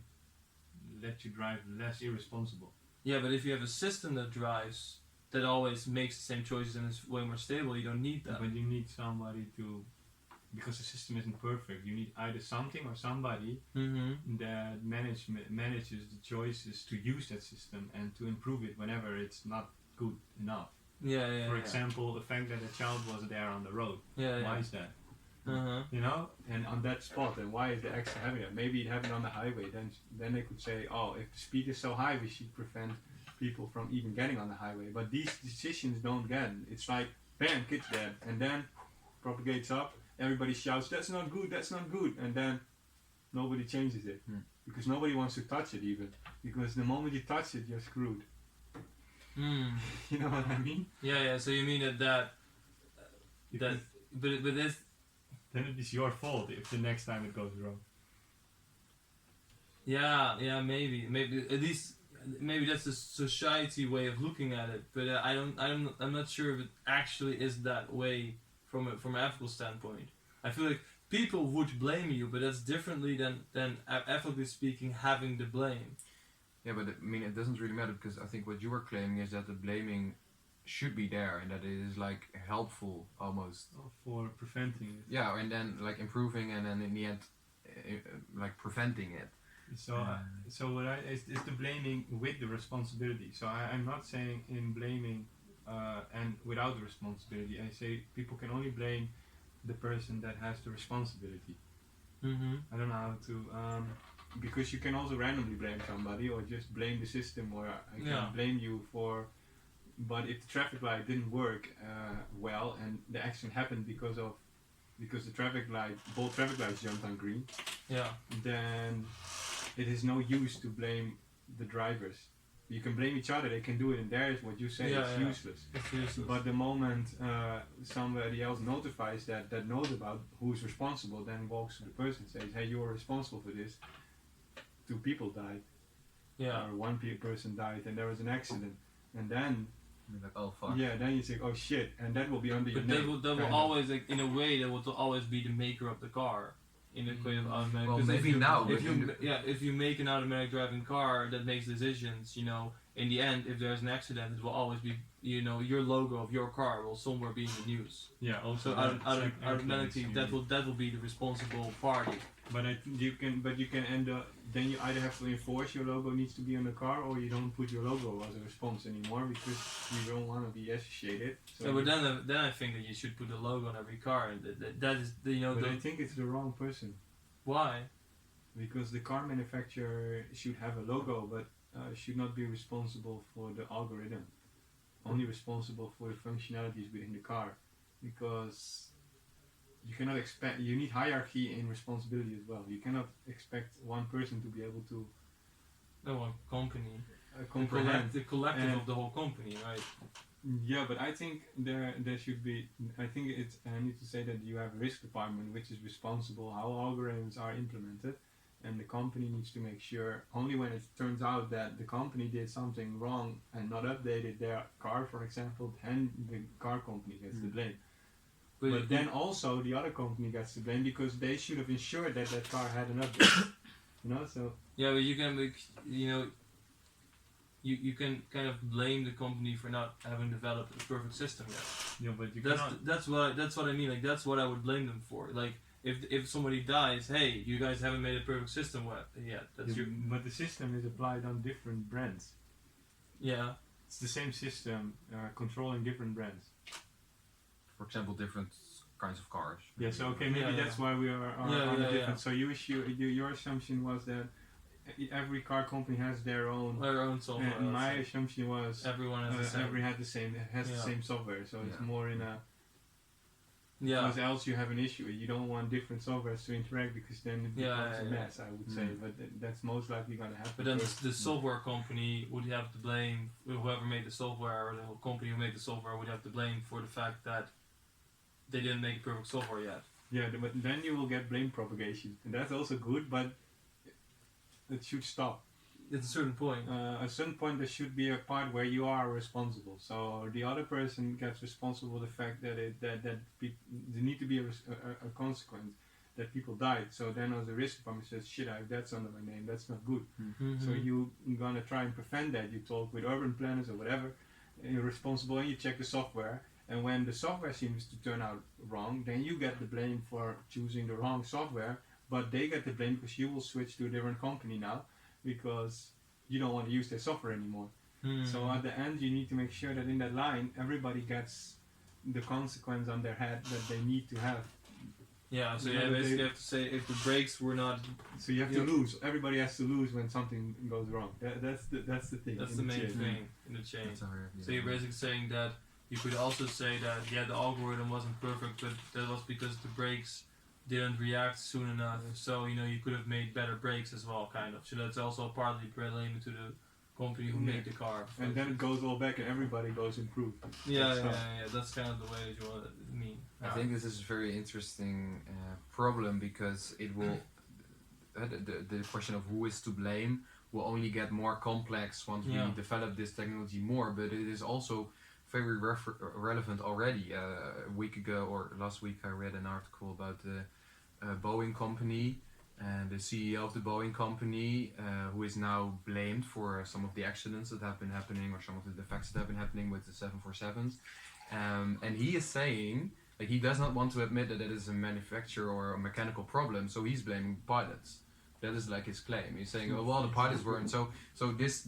let you drive less irresponsible. Yeah, but if you have a system that always makes the same choices and is way more stable, you don't need that. But you need somebody to, because the system isn't perfect, you need either something or somebody that manages the choices to use that system and to improve it whenever it's not good enough. For example, the fact that a child was there on the road. Why is that? And on that spot, and why is the accident happening? Maybe it happened on the highway. Then they could say, oh, if the speed is so high, we should prevent people from even getting on the highway. But these decisions don't get. It's like, bam, kid's dead, and then propagates up. Everybody shouts, that's not good, and then nobody changes it because nobody wants to touch it even. Because the moment you touch it, you're screwed. You know what I mean? Yeah. So you mean that but that's. Then it is your fault if the next time it goes wrong. Yeah, maybe at least maybe that's the society way of looking at it. But I'm not sure if it actually is that way from an ethical standpoint. I feel like people would blame you, but that's differently than ethically speaking having the blame. Yeah, but it doesn't really matter, because I think what you were claiming is that the blaming should be there and that it is helpful almost for preventing it. Yeah, and then improving, and then in the end preventing it. So what is the blaming with the responsibility. So I'm not saying in blaming and without the responsibility. I say people can only blame the person that has the responsibility. I don't know how to because you can also randomly blame somebody or just blame the system, or I can blame you for. But if the traffic light didn't work well and the accident happened because both traffic lights jumped on green, then it is no use to blame the drivers. You can blame each other; they can do it, and there is what you say is useless. It's useless. But the moment somebody else notifies that knows about who's responsible, then walks to the person and says, "Hey, you're responsible for this." 2 people died. Yeah. or one person died and there was an accident, and then You're like, oh fuck. then you say, oh shit, and that will be under your But name. that will kind of. always, like, in a way, that will always be the maker of the car. In a way of automatic. Well, 'cause maybe if you, now, If but in if you make an automatic driving car that makes decisions, in the end, if there's an accident, it will always be, your logo of your car will somewhere be in the news. Yeah, also So that automatically, influence that will be the responsible party. But you can end up. Then you either have to enforce your logo needs to be on the car, or you don't put your logo as a response anymore because you don't want to be associated. So Yeah, but then I think that you should put a logo on every car, and that is but I think it's the wrong person, why. because the car manufacturer should have a logo, but should not be responsible for the algorithm. Only responsible for the functionalities within the car, because you cannot expect. You need hierarchy in responsibility as well. You cannot expect one person to be able to No one company. comprehend. The collective and- of the whole company, right? Yeah, but I think there should be. I think it's. I need to say that you have a risk department which is responsible how algorithms are implemented, and the company needs to make sure. Only when it turns out that the company did something wrong and not updated their car, for example, then the car company gets the blame. But then also the other company gets the blame because they should have ensured that that car had an update. So yeah, but you can make, you can kind of blame the company for not having developed a perfect system yet. Yeah, but you That's cannot. that's what I mean. Like, that's what I would blame them for. Like, if somebody dies, hey, you guys haven't made a perfect system yet. That's your But the system is applied on different brands. yeah. It's the same system controlling different brands. For example, different kinds of cars. yeah, so okay, maybe Yeah, that's why we are on a different. So your assumption was that every car company has their own. Our own software. And my let's say. assumption was Everyone has the same. every had the same has the Yeah. same software, so it's Yeah. more in a. Yeah. Because else you have an issue. You don't want different softwares to interact because then it becomes a mess. I would say, but that's most likely gonna happen. But then first. the software company would have to blame whoever made the software, or the whole company who made the software would have to blame for the fact that they didn't make perfect software yet. Yeah, but then you will get blame propagation, and that's also good, but it should stop. At a certain point. At a certain point, there should be a part where you are responsible. So the other person gets responsible for the fact that there need to be a consequence that people died. So then, as a risk department says, "Shit, that's under my name. That's not good." Mm-hmm. So you're gonna try and prevent that. You talk with urban planners or whatever. And you're responsible, and you check the software. And when the software seems to turn out wrong, then you get the blame for choosing the wrong software. But they get the blame because you will switch to a different company now, because you don't want to use their software anymore. So at the end, you need to make sure that in that line, everybody gets the consequence on their head that they need to have. Yeah, so You yeah, know, they- basically you have to say if the brakes were not. So you have to lose. Everybody has to lose when something goes wrong. That's the thing. That's in the main chain. thing in the chain. That's how So you're basically saying that you could also say that the algorithm wasn't perfect, but that was because the brakes didn't react soon enough. So you could have made better brakes as well, kind of. So that's also partly blamed to the company who made the car. And then it goes all back, and everybody goes improved. Yeah, That's that's kind of the way that you want to mean. I think this is a very interesting problem because it will the question of who is to blame will only get more complex once we develop this technology more. But it is also very relevant already. A week ago or last week, I read an article about the Boeing company and the CEO of the Boeing company, who is now blamed for some of the accidents that have been happening or some of the defects that have been happening with the 747s. And he is saying, like, he does not want to admit that it is a manufacturer or a mechanical problem, so he's blaming pilots. That is like his claim. He's saying, oh, well, the pilots weren't. So this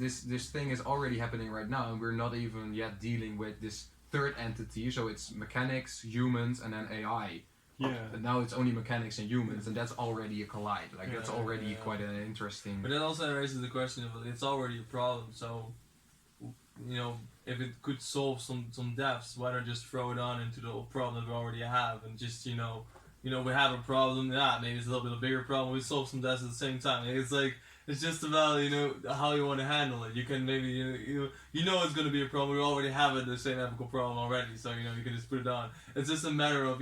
thing is already happening right now, and we're not even yet dealing with this third entity. So it's mechanics, humans, and then AI. Yeah. But now it's only mechanics and humans, and that's already a collide. Like, that's already quite an interesting. But that also raises the question of it's already a problem. So, if it could solve some deaths, why not just throw it on into the problem that we already have and just we have a problem. Maybe it's a little bit of a bigger problem. We solve some deaths at the same time. It's like it's just about how you want to handle it. You can maybe it's going to be a problem. We already have the same ethical problem already, so you can just put it on. It's just a matter of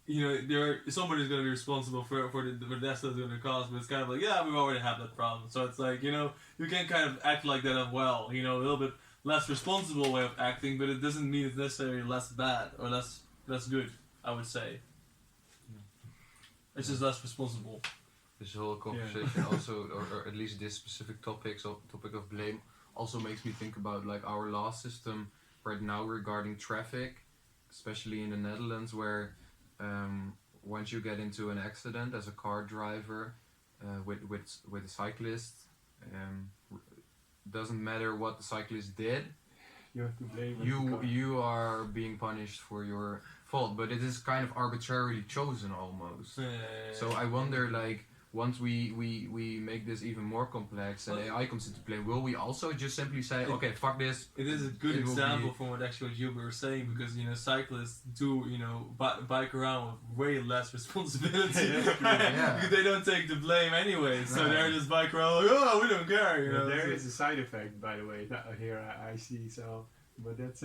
somebody's going to be responsible for the deaths that's going to cause, but it's kind of like, yeah, we already have that problem. So it's like, you can kind of act like that as well, a little bit less responsible way of acting, but it doesn't mean it's necessarily less bad or less good, I would say. It's just less responsible. This whole conversation also, or at least this specific topic of blame, also makes me think about like our law system right now regarding traffic, especially in the Netherlands, where once you get into an accident as a car driver with a cyclist, doesn't matter what the cyclist did, You have to blame the car. you are being punished for your fault, but it is kind of arbitrarily chosen almost. So I wonder, like, once we make this even more complex and AI comes into play, will we also just simply say, okay, fuck this? It is a good It will example be- from what actually what you were saying, because cyclists do bike around with way less responsibility. Yeah. Because they don't take the blame anyway, so Right. they're just bike around like, oh, we don't care. But there so- is a side effect, by the way, that here I see. So, but that's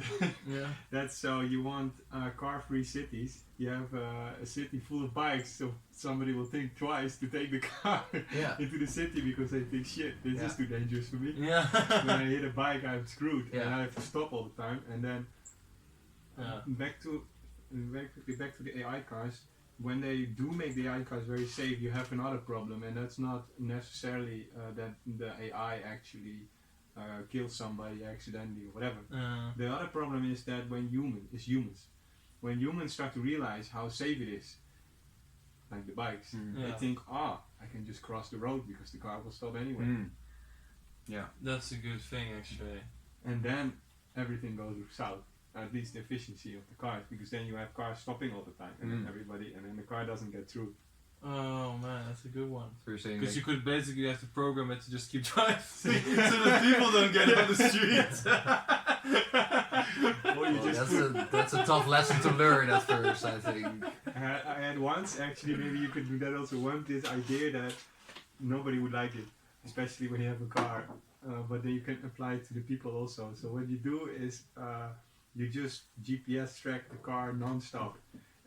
Yeah. that's so you want car-free cities. You have a city full of bikes, so somebody will think twice to take the car Yeah. into the city because they think, shit, this is Yeah. too dangerous for me. Yeah. When I hit a bike, I'm screwed, and Yeah. I have to stop all the time. And then Yeah. back to the AI cars. When they do make the AI cars very safe, you have another problem, and that's not necessarily that the AI actually kills somebody accidentally or whatever. The other problem is that when humans start to realize how safe it is, like the bikes, they Yeah. think, I can just cross the road because the car will stop anyway. Mm. That's a good thing, actually. And then everything goes south. At least the efficiency of the cars, because then you have cars stopping all the time, and then and then the car doesn't get through. Oh man, that's a good one. So you're saying Because like, you could basically have to program it to just keep driving, so that people don't get on the street. Or you well, just that's a tough lesson to learn at first, I think. I had once, actually, maybe you could do that also, this idea that nobody would like it, especially when you have a car, but then you can apply it to the people also. So what you do is you just GPS track the car non-stop,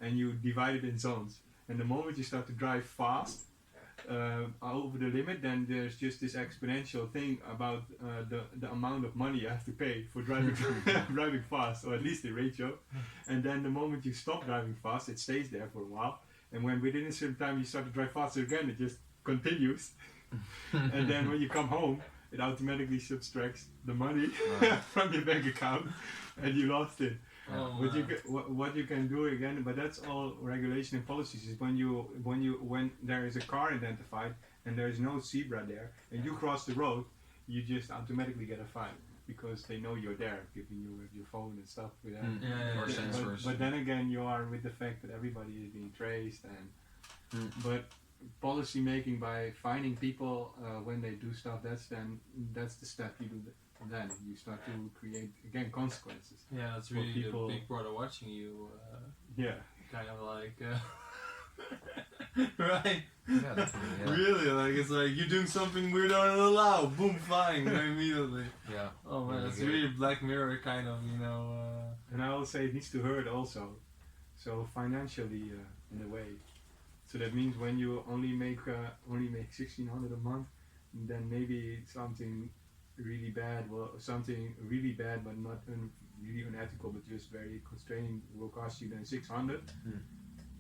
and you divide it in zones. And the moment you start to drive fast over the limit, then there's just this exponential thing about the amount of money you have to pay for driving driving fast, or at least the ratio. And then the moment you stop driving fast, it stays there for a while. And when within a certain time you start to drive faster again, it just continues. And then when you come home, it automatically subtracts the money from your bank account, and you lost it. Oh, But you man. what you can do again, but that's all regulation and policies. Is when there is a car identified and there is no zebra there, and you cross the road, you just automatically get a fine because they know you're there, giving you your phone and stuff with that. Yeah, Or yeah, sensors. But then again, you are with the fact that everybody is being traced, and but policy making by fining people when they do stuff, that's the step you do. Then you start to create again consequences. Yeah, that's For really people- the big brother watching you, Yeah. kind of like, right? Yeah, definitely. Yeah. Really, like it's like you're doing something we don't allow. Boom, fine, immediately. Yeah. Oh man, Really it's good. really Black Mirror kind of, And I will say it needs to hurt also, so financially in a way. So that means when you only make 1,600 a month, then maybe something really bad, but not really unethical, but just very constraining, will cost you then 600,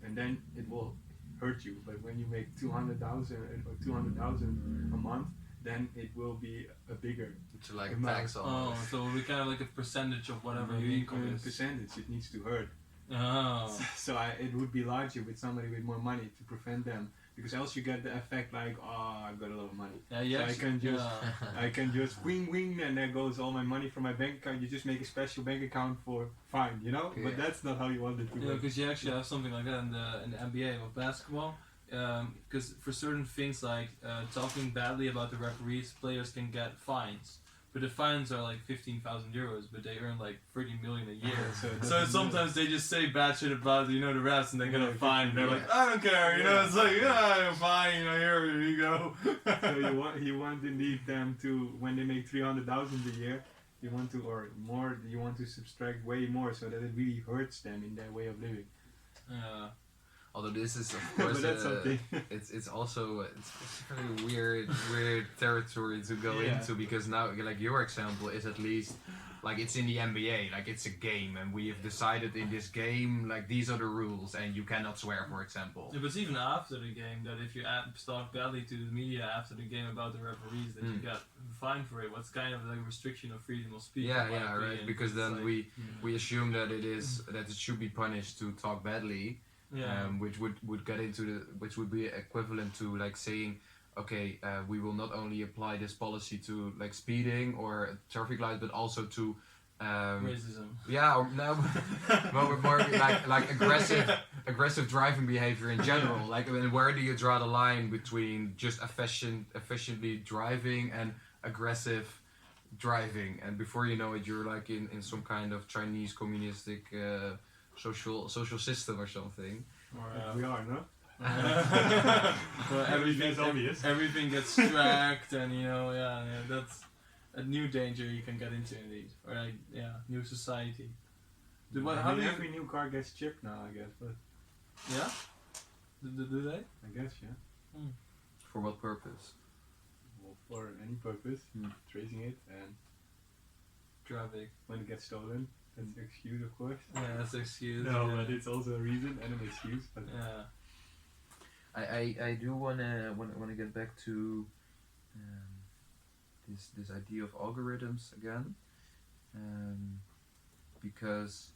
and then it will hurt you. But when you make 200,000 or 200,000 a month, then it will be a bigger It's like a Amount. tax oh, almost. so it'll be kind of like a percentage of whatever your income is. percentage. It needs to hurt. Oh, So it would be larger with somebody with more money to prevent them, because else you get the effect like, I've got a lot of money. yeah, yeah. I can just- yeah. I can just wing, and there goes all my money from my bank account. You just make a special bank account for fine, you know? But Yeah. that's not how you want it to Yeah, work. because you actually have something like that in the NBA of basketball. Because for certain things like talking badly about the referees, players can get fines. But the fines are like 15,000 euros, but they earn like 30 million a year. So it So doesn't sometimes they just say bad shit about the refs, and they get a Yeah, fine. And they're yeah. like, I don't care, Yeah. It's like, yeah, I'm fine, here you go. so you want indeed them to, when they make 300,000 a year, you want to, or more, you want to subtract way more so that it really hurts them in their way of living. Yeah. Although this is of course but that's something. it's also it's a very weird territory to go Yeah. into, because now like your example is at least like it's in the NBA, like it's a game and we have decided in this game like these are the rules and you cannot swear, for example. It was even after the game that if you talk badly to the media after the game about the referees, that you get fined for it. What's kind of like a restriction of freedom of speech. Yeah, in my yeah, opinion. right. Because It's then like, we assume that it should be punished to talk badly, yeah. which would get into which would be equivalent to like saying, okay, we will not only apply this policy to like speeding or traffic lights, but also to Racism. yeah, or no, more like aggressive driving behavior in general. Like, I mean, where do you draw the line between just efficiently driving and aggressive driving? And before you know it, you're like in some kind of Chinese communistic social system or something. Or, We are, no? well, That's obvious. everything gets tracked, and yeah, that's a new danger you can get into indeed. Or like, new society. How do you? Every new car gets chipped now, I guess, but Yeah. Do they? I guess, yeah. For what purpose? Well, for any purpose, tracing it, and Traffic. when it gets stolen, that's the excuse, of course. Yeah, that's an excuse. No, yeah. but it's also a reason and an excuse. But Yeah. I do wanna get back to this idea of algorithms again, because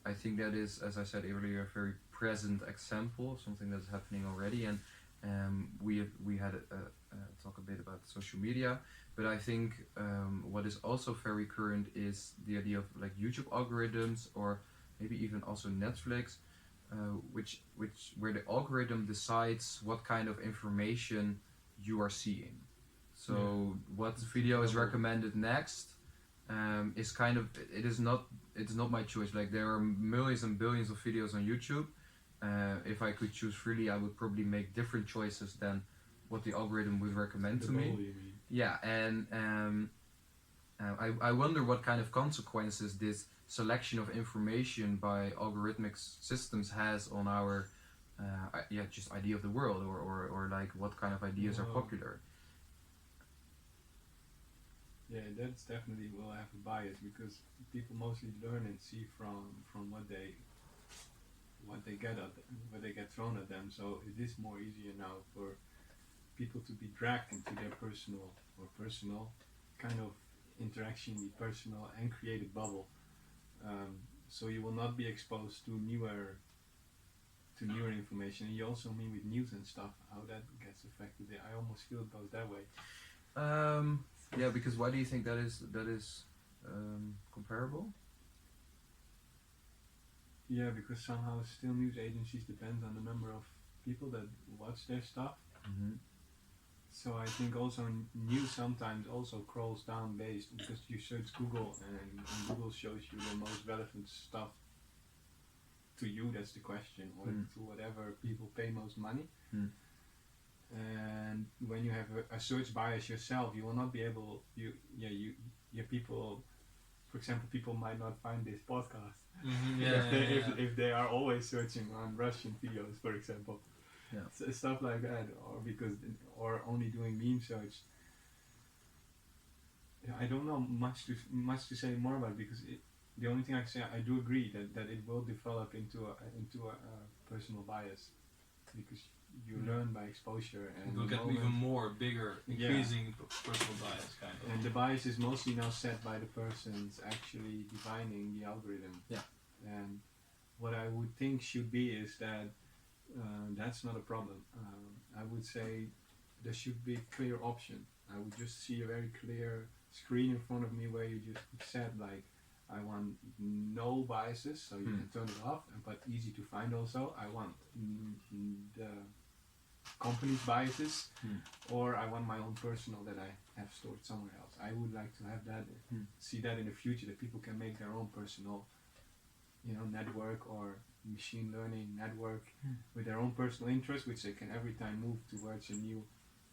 I think that is, as I said earlier, a very present example of something that's happening already, and we had a talk a bit about social media, but I think what is also very current is the idea of like YouTube algorithms, or maybe even also Netflix, where the algorithm decides what kind of information you are seeing. So what video is recommended next is kind of it's not my choice. Like, there are millions and billions of videos on YouTube. If I could choose freely, I would probably make different choices than what the algorithm would recommend to me. goal, you mean? Yeah, and I wonder what kind of consequences this selection of information by algorithmic systems has on our just idea of the world, or like what kind of ideas are Wow. popular. Yeah, that's definitely will have a bias, because people mostly learn and see from what they get thrown at them. So it is more easier now for people to be dragged into their personal kind of interaction, be personal and create a bubble. So you will not be exposed to newer information. And you also mean with news and stuff, how that gets affected. I almost feel it goes that way. Yeah, because why do you think that is comparable? Yeah, because somehow still news agencies depend on the number of people that watch their stuff. Mm-hmm. So I think also news sometimes also crawls down based, because you search Google and Google shows you the most relevant stuff to you. That's the question, or to whatever people pay most money. And when you have a search bias yourself, you will not be able. People, for example, people might not find this podcast if they are always searching on Russian videos, for example. Yeah. Stuff like that, or only doing meme search. I don't know much to say more about it, because the only thing I can say, I do agree that it will develop into a personal bias, because you learn by exposure, and It will get even more bigger, increasing personal bias kind of. And the bias is mostly now set by the persons actually defining the algorithm. Yeah. And what I would think should be is that that's not a problem. I would say there should be a clear option. I would just see a very clear screen in front of me where you just set like, I want no biases, so you can turn it off, but easy to find also. I want the company's biases, or I want my own personal that I have stored somewhere else. I would like to have that, see that in the future, that people can make their own personal, network or machine learning network with their own personal interests, which they can every time move towards a new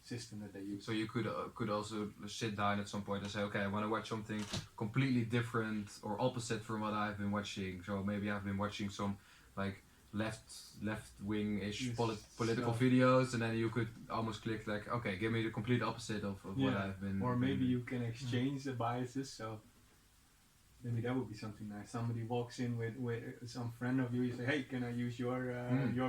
system that they use. So you could also sit down at some point and say, okay, I want to watch something completely different or opposite from what I've been watching. So maybe I've been watching some like left wing ish Yes, political so- videos, and then you could almost click like, okay, give me the complete opposite of what Yeah, I've been. or maybe been- you can exchange the biases. So maybe that would be something nice. Somebody walks in with some friend of you. You say, "Hey, can I use your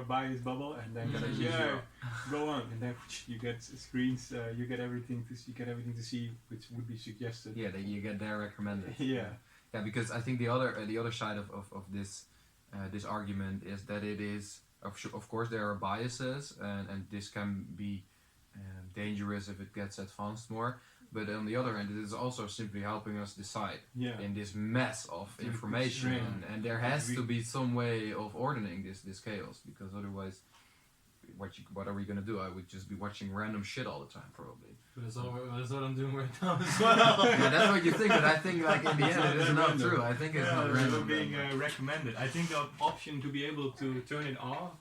bias bubble?" And then Can I says, use "Yeah, your- go on." And then you get screens. You get everything to see, which would be suggested. Yeah, that you get there recommended. Yeah. Yeah, because I think the other side of this argument is that it is of course there are biases, and this can be dangerous if it gets advanced more. But on the other hand, it is also simply helping us decide Yeah. in this mess of To information, constrain. and there has to be some way of ordering this chaos, because otherwise, what are we gonna do? I would just be watching random shit all the time, probably. But that's what I'm doing right now as well. Yeah, that's what you think, but I think like in the end it is Not not random. true. I think it's Yeah, not it's random. being recommended. I think the option to be able to turn it off.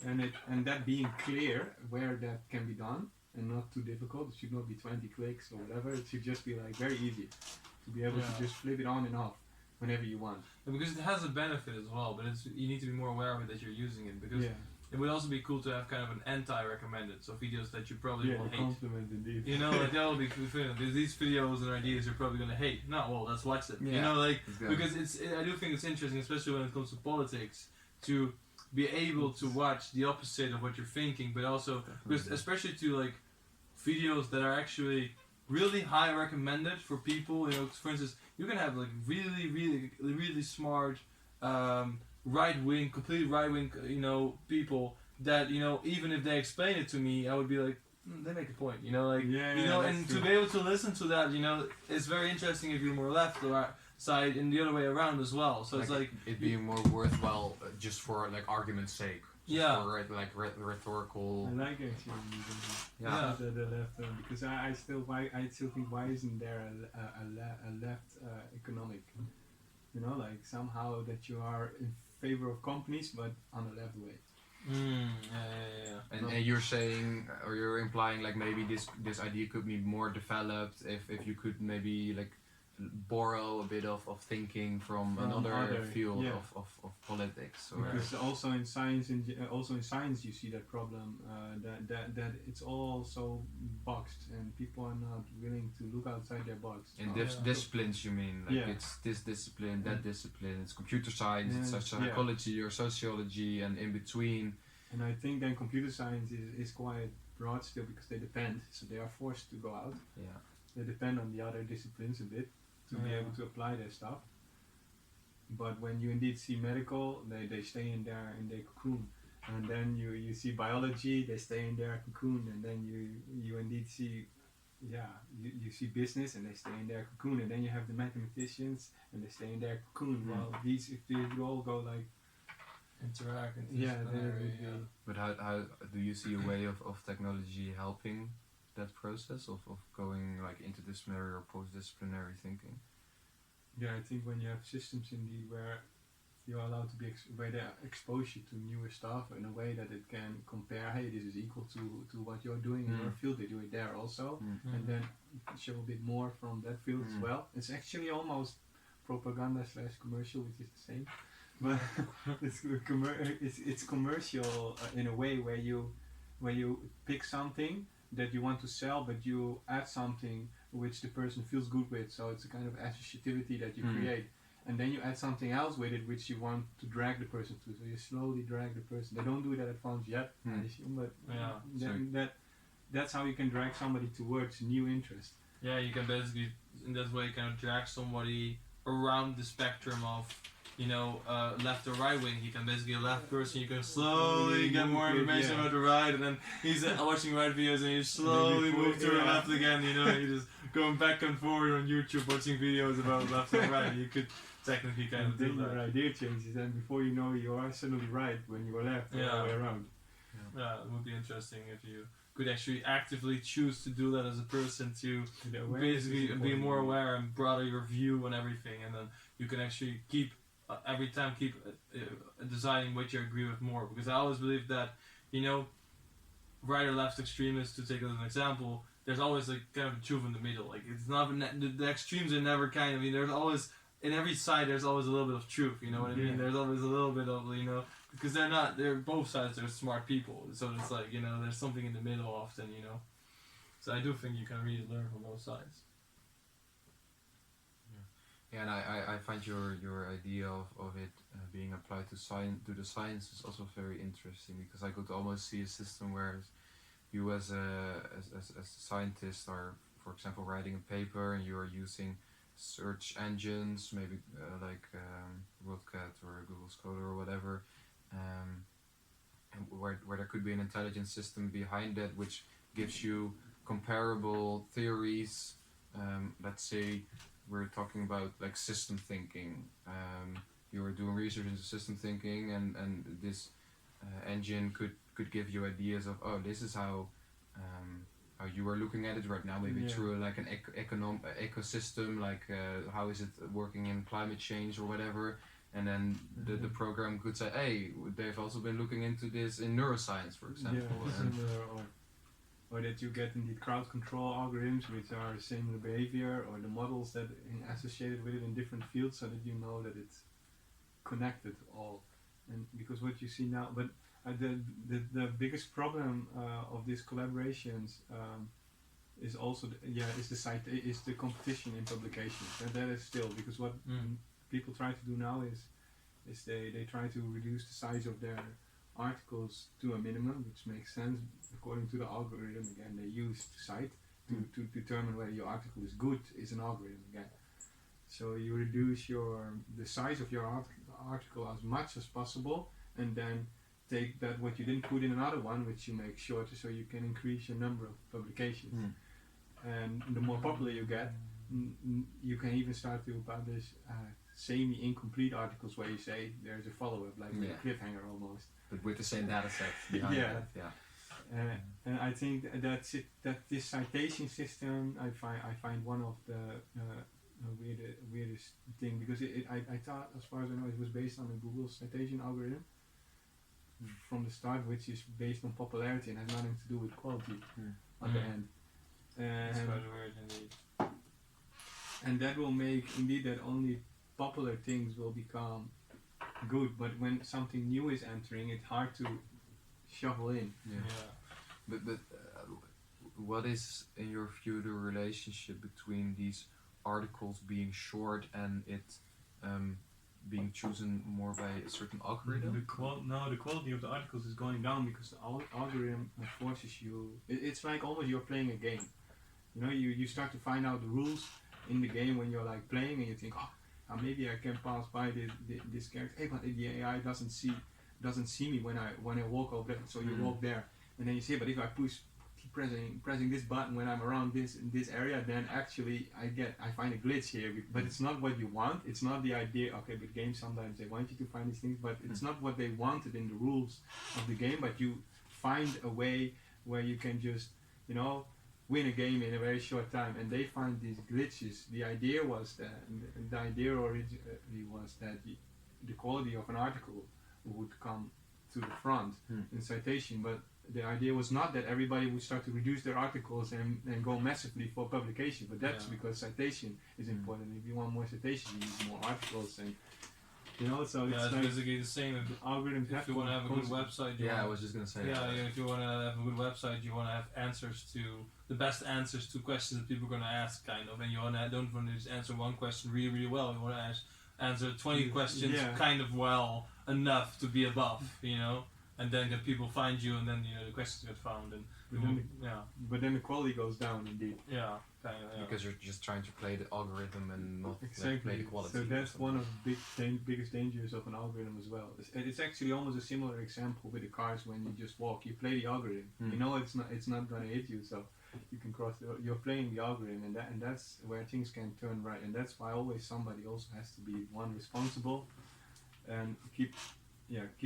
And that being clear where that can be done and not too difficult. It should not be 20 clicks or whatever. It should just be like very easy to be able Yeah. to just flip it on and off whenever you want. Yeah, because it has a benefit as well, but you need to be more aware of it that you're using it, because Yeah. it would also be cool to have kind of an anti-recommended, so videos that you probably will the hate. compliment indeed. You know, like that will be cool. There's these videos and ideas you're probably gonna hate. No, well, let's watch it. You Yeah. know, like It's good. because I do think it's interesting, especially when it comes to politics, to be able to watch the opposite of what you're thinking, but also because especially to like videos that are actually really high recommended for people. You know, for instance, you can have like really smart right wing, completely right wing, people that even if they explain it to me, I would be like, they make a point. You know, like that's and true. to be able to listen to that, it's very interesting if you're more left or right side and the other way around as well. So it's like it being more worthwhile just for like argument's sake. Just Yeah. For like rhetorical. I like actually Yeah. the left because I still think why isn't there a left economic, like somehow that you are in favor of companies but on the left way. yeah. And you're saying, or you're implying, like maybe this idea could be more developed if you could maybe like borrow a bit of thinking from another other, field yeah. of politics. Or Because also in science, you see that problem that it's all so boxed, and people are not willing to look outside their box. in Yeah. disciplines, you mean? Like Yeah. it's this discipline, that discipline. It's computer science, it's Yeah. psychology or sociology, and in between. And I think then computer science is quite broad still because they depend, so they are forced to go out. Yeah. They depend on the other disciplines a bit to be Yeah. able to apply their stuff. But when you indeed see medical, they stay in their cocoon. And then you see biology, they stay in their cocoon. And then you indeed see, you see business and they stay in their cocoon. And then you have the mathematicians and they stay in their cocoon. Mm. Well, if they all go like, Interact. yeah, then it would be, But how do you see a way of technology helping that process of going like interdisciplinary or post-disciplinary thinking? yeah, I think when you have systems indeed where you're allowed to be, where they expose you to newer stuff in a way that it can compare, hey, this is equal to what you're doing in your field, they do it there also. And then show a bit more from that field as well. It's actually almost propaganda / commercial, which is the same. But it's commercial in a way where you pick something that you want to sell, but you add something which the person feels good with. So it's a kind of associativity that you create. And then you add something else with it which you want to drag the person to. So you slowly drag the person. They don't do that at phones yet, I assume, but Yeah. then that's how you can drag somebody towards new interest. Yeah, you can basically in that way kind of drag somebody around the spectrum of left or right wing. He can basically a left person. You can slowly get more information about the right, and then he's watching right videos, and you slowly move to the left again. You're just going back and forth on YouTube watching videos about left and right. You could technically kind And of do then your that. idea changes, and before you know, you are suddenly right when you were left, the Yeah. other way around. Yeah, it would be interesting if you could actually actively choose to do that as a person to The awareness is basically be important. more aware and broaden your view on everything, and then you can actually keep deciding what you agree with more. Because I always believe that right or left extremists, to take as an example, there's always like kind of a truth in the middle. Like it's not the extremes are never there's always in every side there's always a little bit of truth. You know what I mean? Yeah. There's always a little bit of because they're both sides. They're smart people, so it's like there's something in the middle often. So I do think you can really learn from both sides. Yeah, and I find your idea of it being applied to the science is also very interesting, because I could almost see a system where you as a scientist are, for example, writing a paper and you are using search engines, maybe like WorldCat or Google Scholar or whatever, and where there could be an intelligent system behind that which gives you comparable theories. Let's say we're talking about like system thinking. You are doing research into system thinking, and this engine could give you ideas of, oh, this is how you are looking at it right now, maybe through like an ecosystem, like how is it working in climate change or whatever. And then the program could say, hey, they've also been looking into this in neuroscience, for example. Or that you get indeed crowd control algorithms which are similar behavior, or the models that are associated with it in different fields, so that you know that it's connected all. And because what you see now, but the biggest problem of these collaborations is also is the competition in publications, and that is still, because what people try to do now is they try to reduce the size of their articles to a minimum, which makes sense according to the algorithm. Again, they use the site to determine whether your article is good, is an algorithm again. So you reduce the size of your article as much as possible, and then take that what you didn't put in another one, which you make shorter, so you can increase your number of publications. And the more popular you get, you can even start to publish semi-incomplete articles where you say there's a follow-up, like a cliffhanger almost. But with the same data set behind it. And I think that this citation system, I find one of the weirdest thing, because I thought, as far as I know, it was based on a Google citation algorithm from the start, which is based on popularity and has nothing to do with quality at the end. That's quite weird indeed. And that will make indeed that only popular things will become good, but when something new is entering, it's hard to shovel in. But what is, in your view, the relationship between these articles being short and it being chosen more by a certain algorithm? The quality of the articles is going down because the algorithm forces you. It's like almost you're playing a game. You start to find out the rules in the game when you're like playing, and you think, maybe I can pass by this character. Hey, but the AI doesn't see me when I walk over there. So you walk there, and then you say, but if I keep pressing this button when I'm around this area, then actually I find a glitch here. But it's not what you want. It's not the idea. Okay, but games sometimes they want you to find these things, but it's not what they wanted in the rules of the game. But you find a way where you can just win a game in a very short time, and they find these glitches. The idea was that originally was that the quality of an article would come to the front in citation, but the idea was not that everybody would start to reduce their articles and go massively for publication, but that's because citation is important. If you want more citation, you need more articles, and so it's like basically the same. Algorithms if you want to have a good website, I was just gonna say. If you want to have a good website, you want to have answers to the best answers to questions that people are going to ask, kind of, and you don't want to just answer one question really, really well. You want to answer 20 questions kind of well enough to be above, and then get people find you, and then the questions get found, and but then the quality goes down indeed. Because you're just trying to play the algorithm and not play the quality. So that's one of the biggest dangers of an algorithm as well. It's actually almost a similar example with the cars. When you just walk, you play the algorithm. It's not gonna hit you, so you can cross. You're playing the algorithm, and that's where things can turn right. And that's why always somebody also has to be one responsible and keep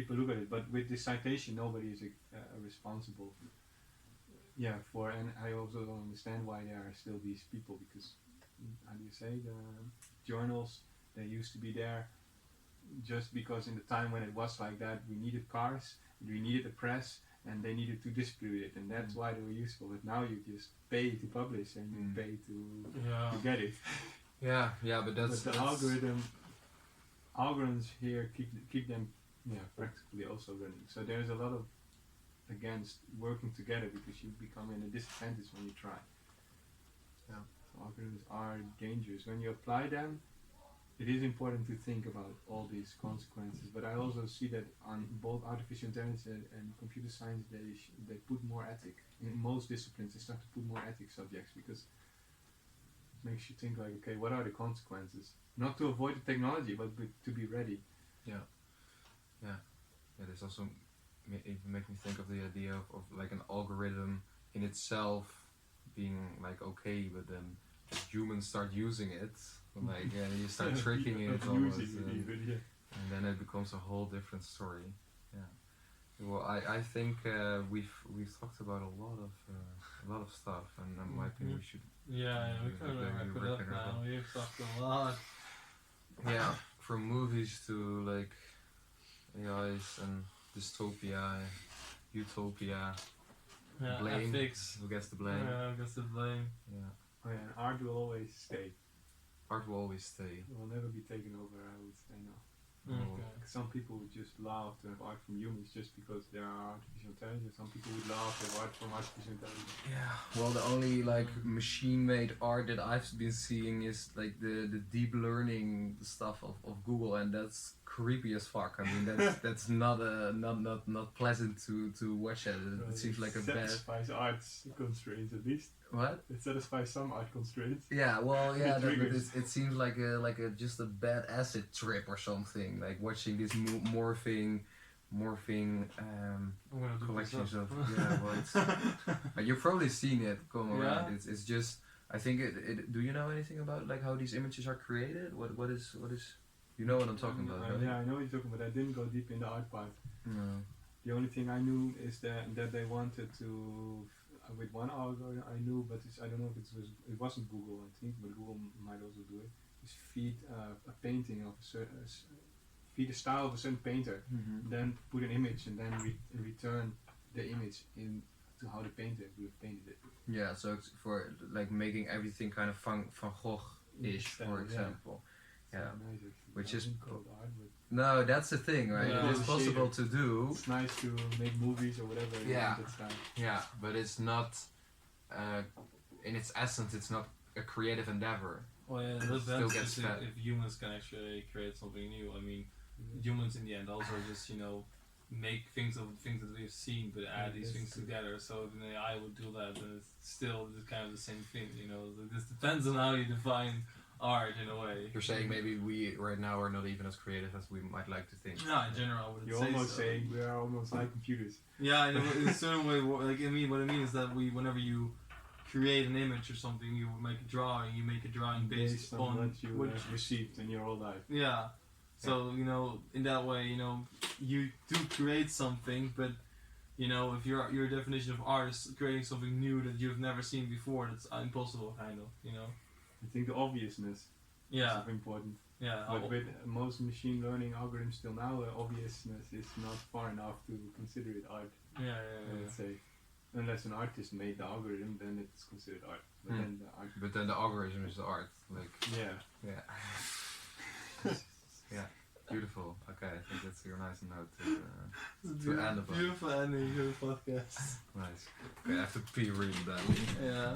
a look at it. But with this citation, nobody is responsible. And I also don't understand why there are still these people, because how do you say, the journals, they used to be there just because in the time when it was like that, we needed cars, we needed a press, and they needed to distribute it, and that's why they were useful. But now you just pay to publish and you pay to get it. But that's algorithms here keep them practically also running. So there's a lot of against working together because you become in a disadvantage when you try. Yeah. So algorithms are dangerous. When you apply them, it is important to think about all these consequences. But I also see that on both artificial intelligence and computer science, they put more ethic. In most disciplines, they start to put more ethic subjects because it makes you think like, okay, what are the consequences? Not to avoid the technology, but to be ready. Yeah, this also make me think of the idea of like an algorithm in itself being like okay, but then if humans start using it, like you start tricking it almost, and then it becomes a whole different story. Yeah. Well, I think we've talked about a lot of stuff, and in my opinion, we should. Yeah, we can wrap it up now. We've talked a lot. Yeah, from movies to like AIs and dystopia, utopia. Yeah, Blame. ethics. Who gets the blame? Yeah, who gets the blame? Yeah. Oh yeah, and art will always stay. Art will always stay. It will never be taken over, I would say now. Okay. Some people would just love to have art from humans just because there are artificial intelligence. Some people would love to have art from artificial intelligence. Yeah. Well, the only like machine-made art that I've been seeing is like the deep learning stuff of Google, and that's creepy as fuck. I mean, that's not pleasant to watch it. It seems like a bad. Satisfies art constraints at least. What? It satisfies some art constraints. Yeah, well, yeah, Triggers. it seems like a just a bad acid trip or something. Like watching this morphing collections of well, it's, you've probably seen it going around. Yeah. It's just I think it. Do you know anything about like how these images are created? What is you know what I'm talking about? Right? Yeah, I know what you're talking about. I didn't go deep in the art part. No. The only thing I knew is that they wanted to. With one algorithm I knew, but I don't know if it wasn't Google, I think, but Google might also do it. Is feed a painting of a certain, feed a style of a certain painter, then put an image and then return the image in to how the painter would have painted it. Yeah, so it's for like making everything kind of Van Gogh-ish, for example. Yeah. Nice, Which is called art, but no, that's the thing, right? Yeah. It is possible to do. it's nice to make movies or whatever. Yeah. That style. Yeah, but it's not. In its essence, it's not a creative endeavor. Well, yeah, Still that gets depends fed. if humans can actually create something new. I mean, humans in the end also just make things of things that we've seen, but add these things together. So if an AI would do that, then it's still kind of the same thing. This depends on how you define art in a way. You're saying maybe we right now are not even as creative as we might like to think. No, in general, I wouldn't You're say almost so. saying we are almost like computers. Yeah, in a certain way. Like I mean, what I mean is that whenever you create an image or something, you make a drawing. You make a drawing based on what you have received in your whole life. Yeah. So in that way, you do create something, but if your definition of art is creating something new that you've never seen before, that's impossible, kind of. I think the obviousness Yeah. is important. Yeah. But with most machine learning algorithms till now, obviousness is not far enough to consider it art. Yeah. I would say, unless an artist made the algorithm, then it's considered art. But then the art. But then the algorithm is the art, like Yeah. yeah. Yeah, beautiful. Okay, I think that's a nice note to end upon. Beautiful ending to the podcast. Nice. Okay, I have to pee really badly. Yeah.